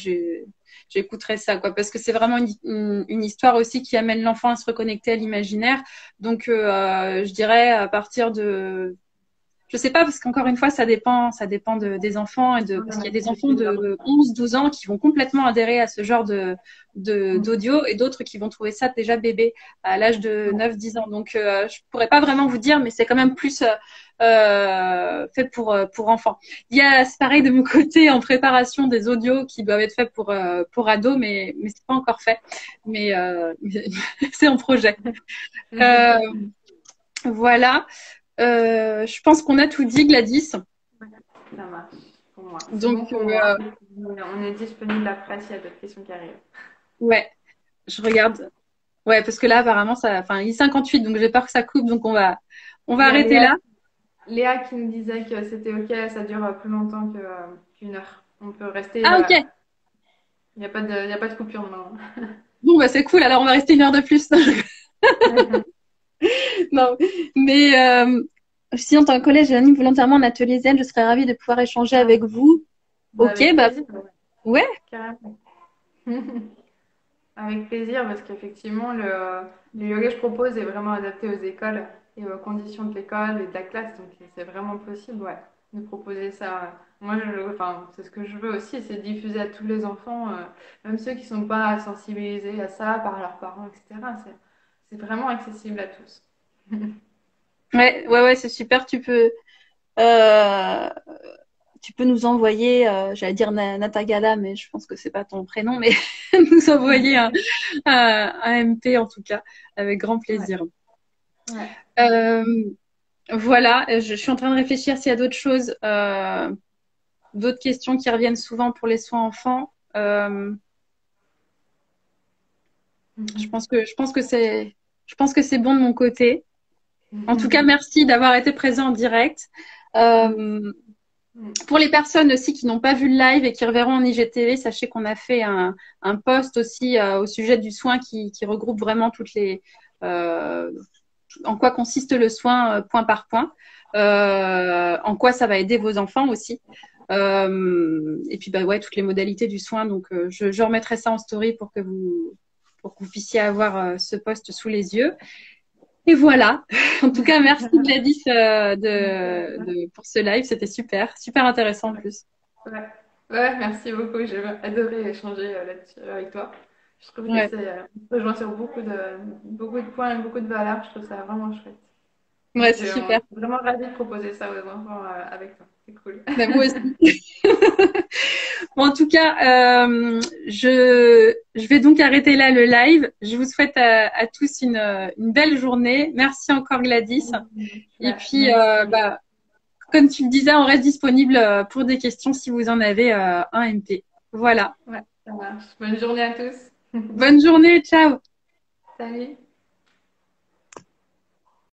Speaker 1: j'écouterais ça, quoi. Parce que c'est vraiment une histoire aussi qui amène l'enfant à se reconnecter à l'imaginaire. Donc, je dirais à partir de je sais pas, parce qu'encore une fois, ça dépend des enfants parce qu'il y a des enfants de 11, 12 ans qui vont complètement adhérer à ce genre d'audio et d'autres qui vont trouver ça déjà bébé à l'âge de 9, 10 ans. Donc, je pourrais pas vraiment vous dire, mais c'est quand même plus fait pour enfants. C'est pareil de mon côté en préparation des audios qui doivent être faits pour ados, mais c'est pas encore fait. Mais c'est en projet. Euh, voilà. Je pense qu'on a tout dit, Gladys.
Speaker 2: Ça marche pour moi. C'est bon
Speaker 1: Donc,
Speaker 2: pour moi. On est disponible après s'il y a d'autres questions qui arrivent.
Speaker 1: ouais, je regarde. Ouais, parce que là, apparemment, il est 58, donc j'ai peur que ça coupe, donc on va
Speaker 2: Il y a
Speaker 1: arrêter là.
Speaker 2: Léa qui me disait que c'était OK, ça dure plus longtemps qu'une heure. On peut rester.
Speaker 1: Ah, ok.
Speaker 2: Il y a pas de coupure normalement.
Speaker 1: Bon, bah, c'est cool. Alors, on va rester une heure de plus. Non, mais si en tant que collège, j'anime volontairement un atelier zen, je serais ravie de pouvoir échanger avec vous.
Speaker 2: Bah,
Speaker 1: Ok,
Speaker 2: avec
Speaker 1: bah,
Speaker 2: plaisir,
Speaker 1: ouais.
Speaker 2: carrément. Avec plaisir, parce qu'effectivement, le yoga que je propose est vraiment adapté aux écoles et aux conditions de l'école et de la classe. Donc, c'est vraiment possible, ouais, de proposer ça. Moi, enfin, c'est ce que je veux aussi, c'est de diffuser à tous les enfants, même ceux qui ne sont pas sensibilisés à ça par leurs parents, etc. C'est vraiment accessible à tous.
Speaker 1: Ouais, c'est super. Euh, tu peux nous envoyer, j'allais dire Natagala, mais je pense que c'est pas ton prénom, mais nous envoyer un MP en tout cas, avec grand
Speaker 2: Ouais,
Speaker 1: plaisir.
Speaker 2: ouais.
Speaker 1: Euh, voilà, je suis en train de réfléchir s'il y a d'autres choses, d'autres questions qui reviennent souvent pour les soins enfants. Je pense que c'est bon de mon côté. En tout cas, merci d'avoir été présent en direct. Euh, Pour les personnes aussi qui n'ont pas vu le live et qui reverront en IGTV, sachez qu'on a fait un post aussi au sujet du soin qui regroupe vraiment en quoi consiste le soin point par point, en quoi ça va aider vos enfants aussi. Et puis ouais, toutes les modalités du soin. Donc je remettrai ça en story pour que vous puissiez avoir ce post sous les yeux. Et voilà. En tout cas, merci Gladys pour ce live. C'était super, super intéressant en plus.
Speaker 2: Ouais. Ouais, merci beaucoup. J'ai adoré échanger là-dessus avec toi. Je trouve que
Speaker 1: Ouais,
Speaker 2: on se rejoint sur beaucoup de points et beaucoup de valeurs. Je trouve ça vraiment chouette.
Speaker 1: ouais,
Speaker 2: Donc,
Speaker 1: c'est
Speaker 2: on est
Speaker 1: super.
Speaker 2: vraiment ravis de proposer ça aux enfants avec toi. C'est cool.
Speaker 1: Ben, moi aussi. Bon, en tout cas, je vais donc arrêter là le live. Je vous souhaite à tous une belle journée. Merci encore Gladys. Et puis,
Speaker 2: Merci.
Speaker 1: comme tu le disais, on reste disponible pour des questions si vous en avez un MP. Voilà.
Speaker 2: Ouais, ça marche. Bonne journée à tous.
Speaker 1: Bonne journée. Ciao.
Speaker 2: Salut.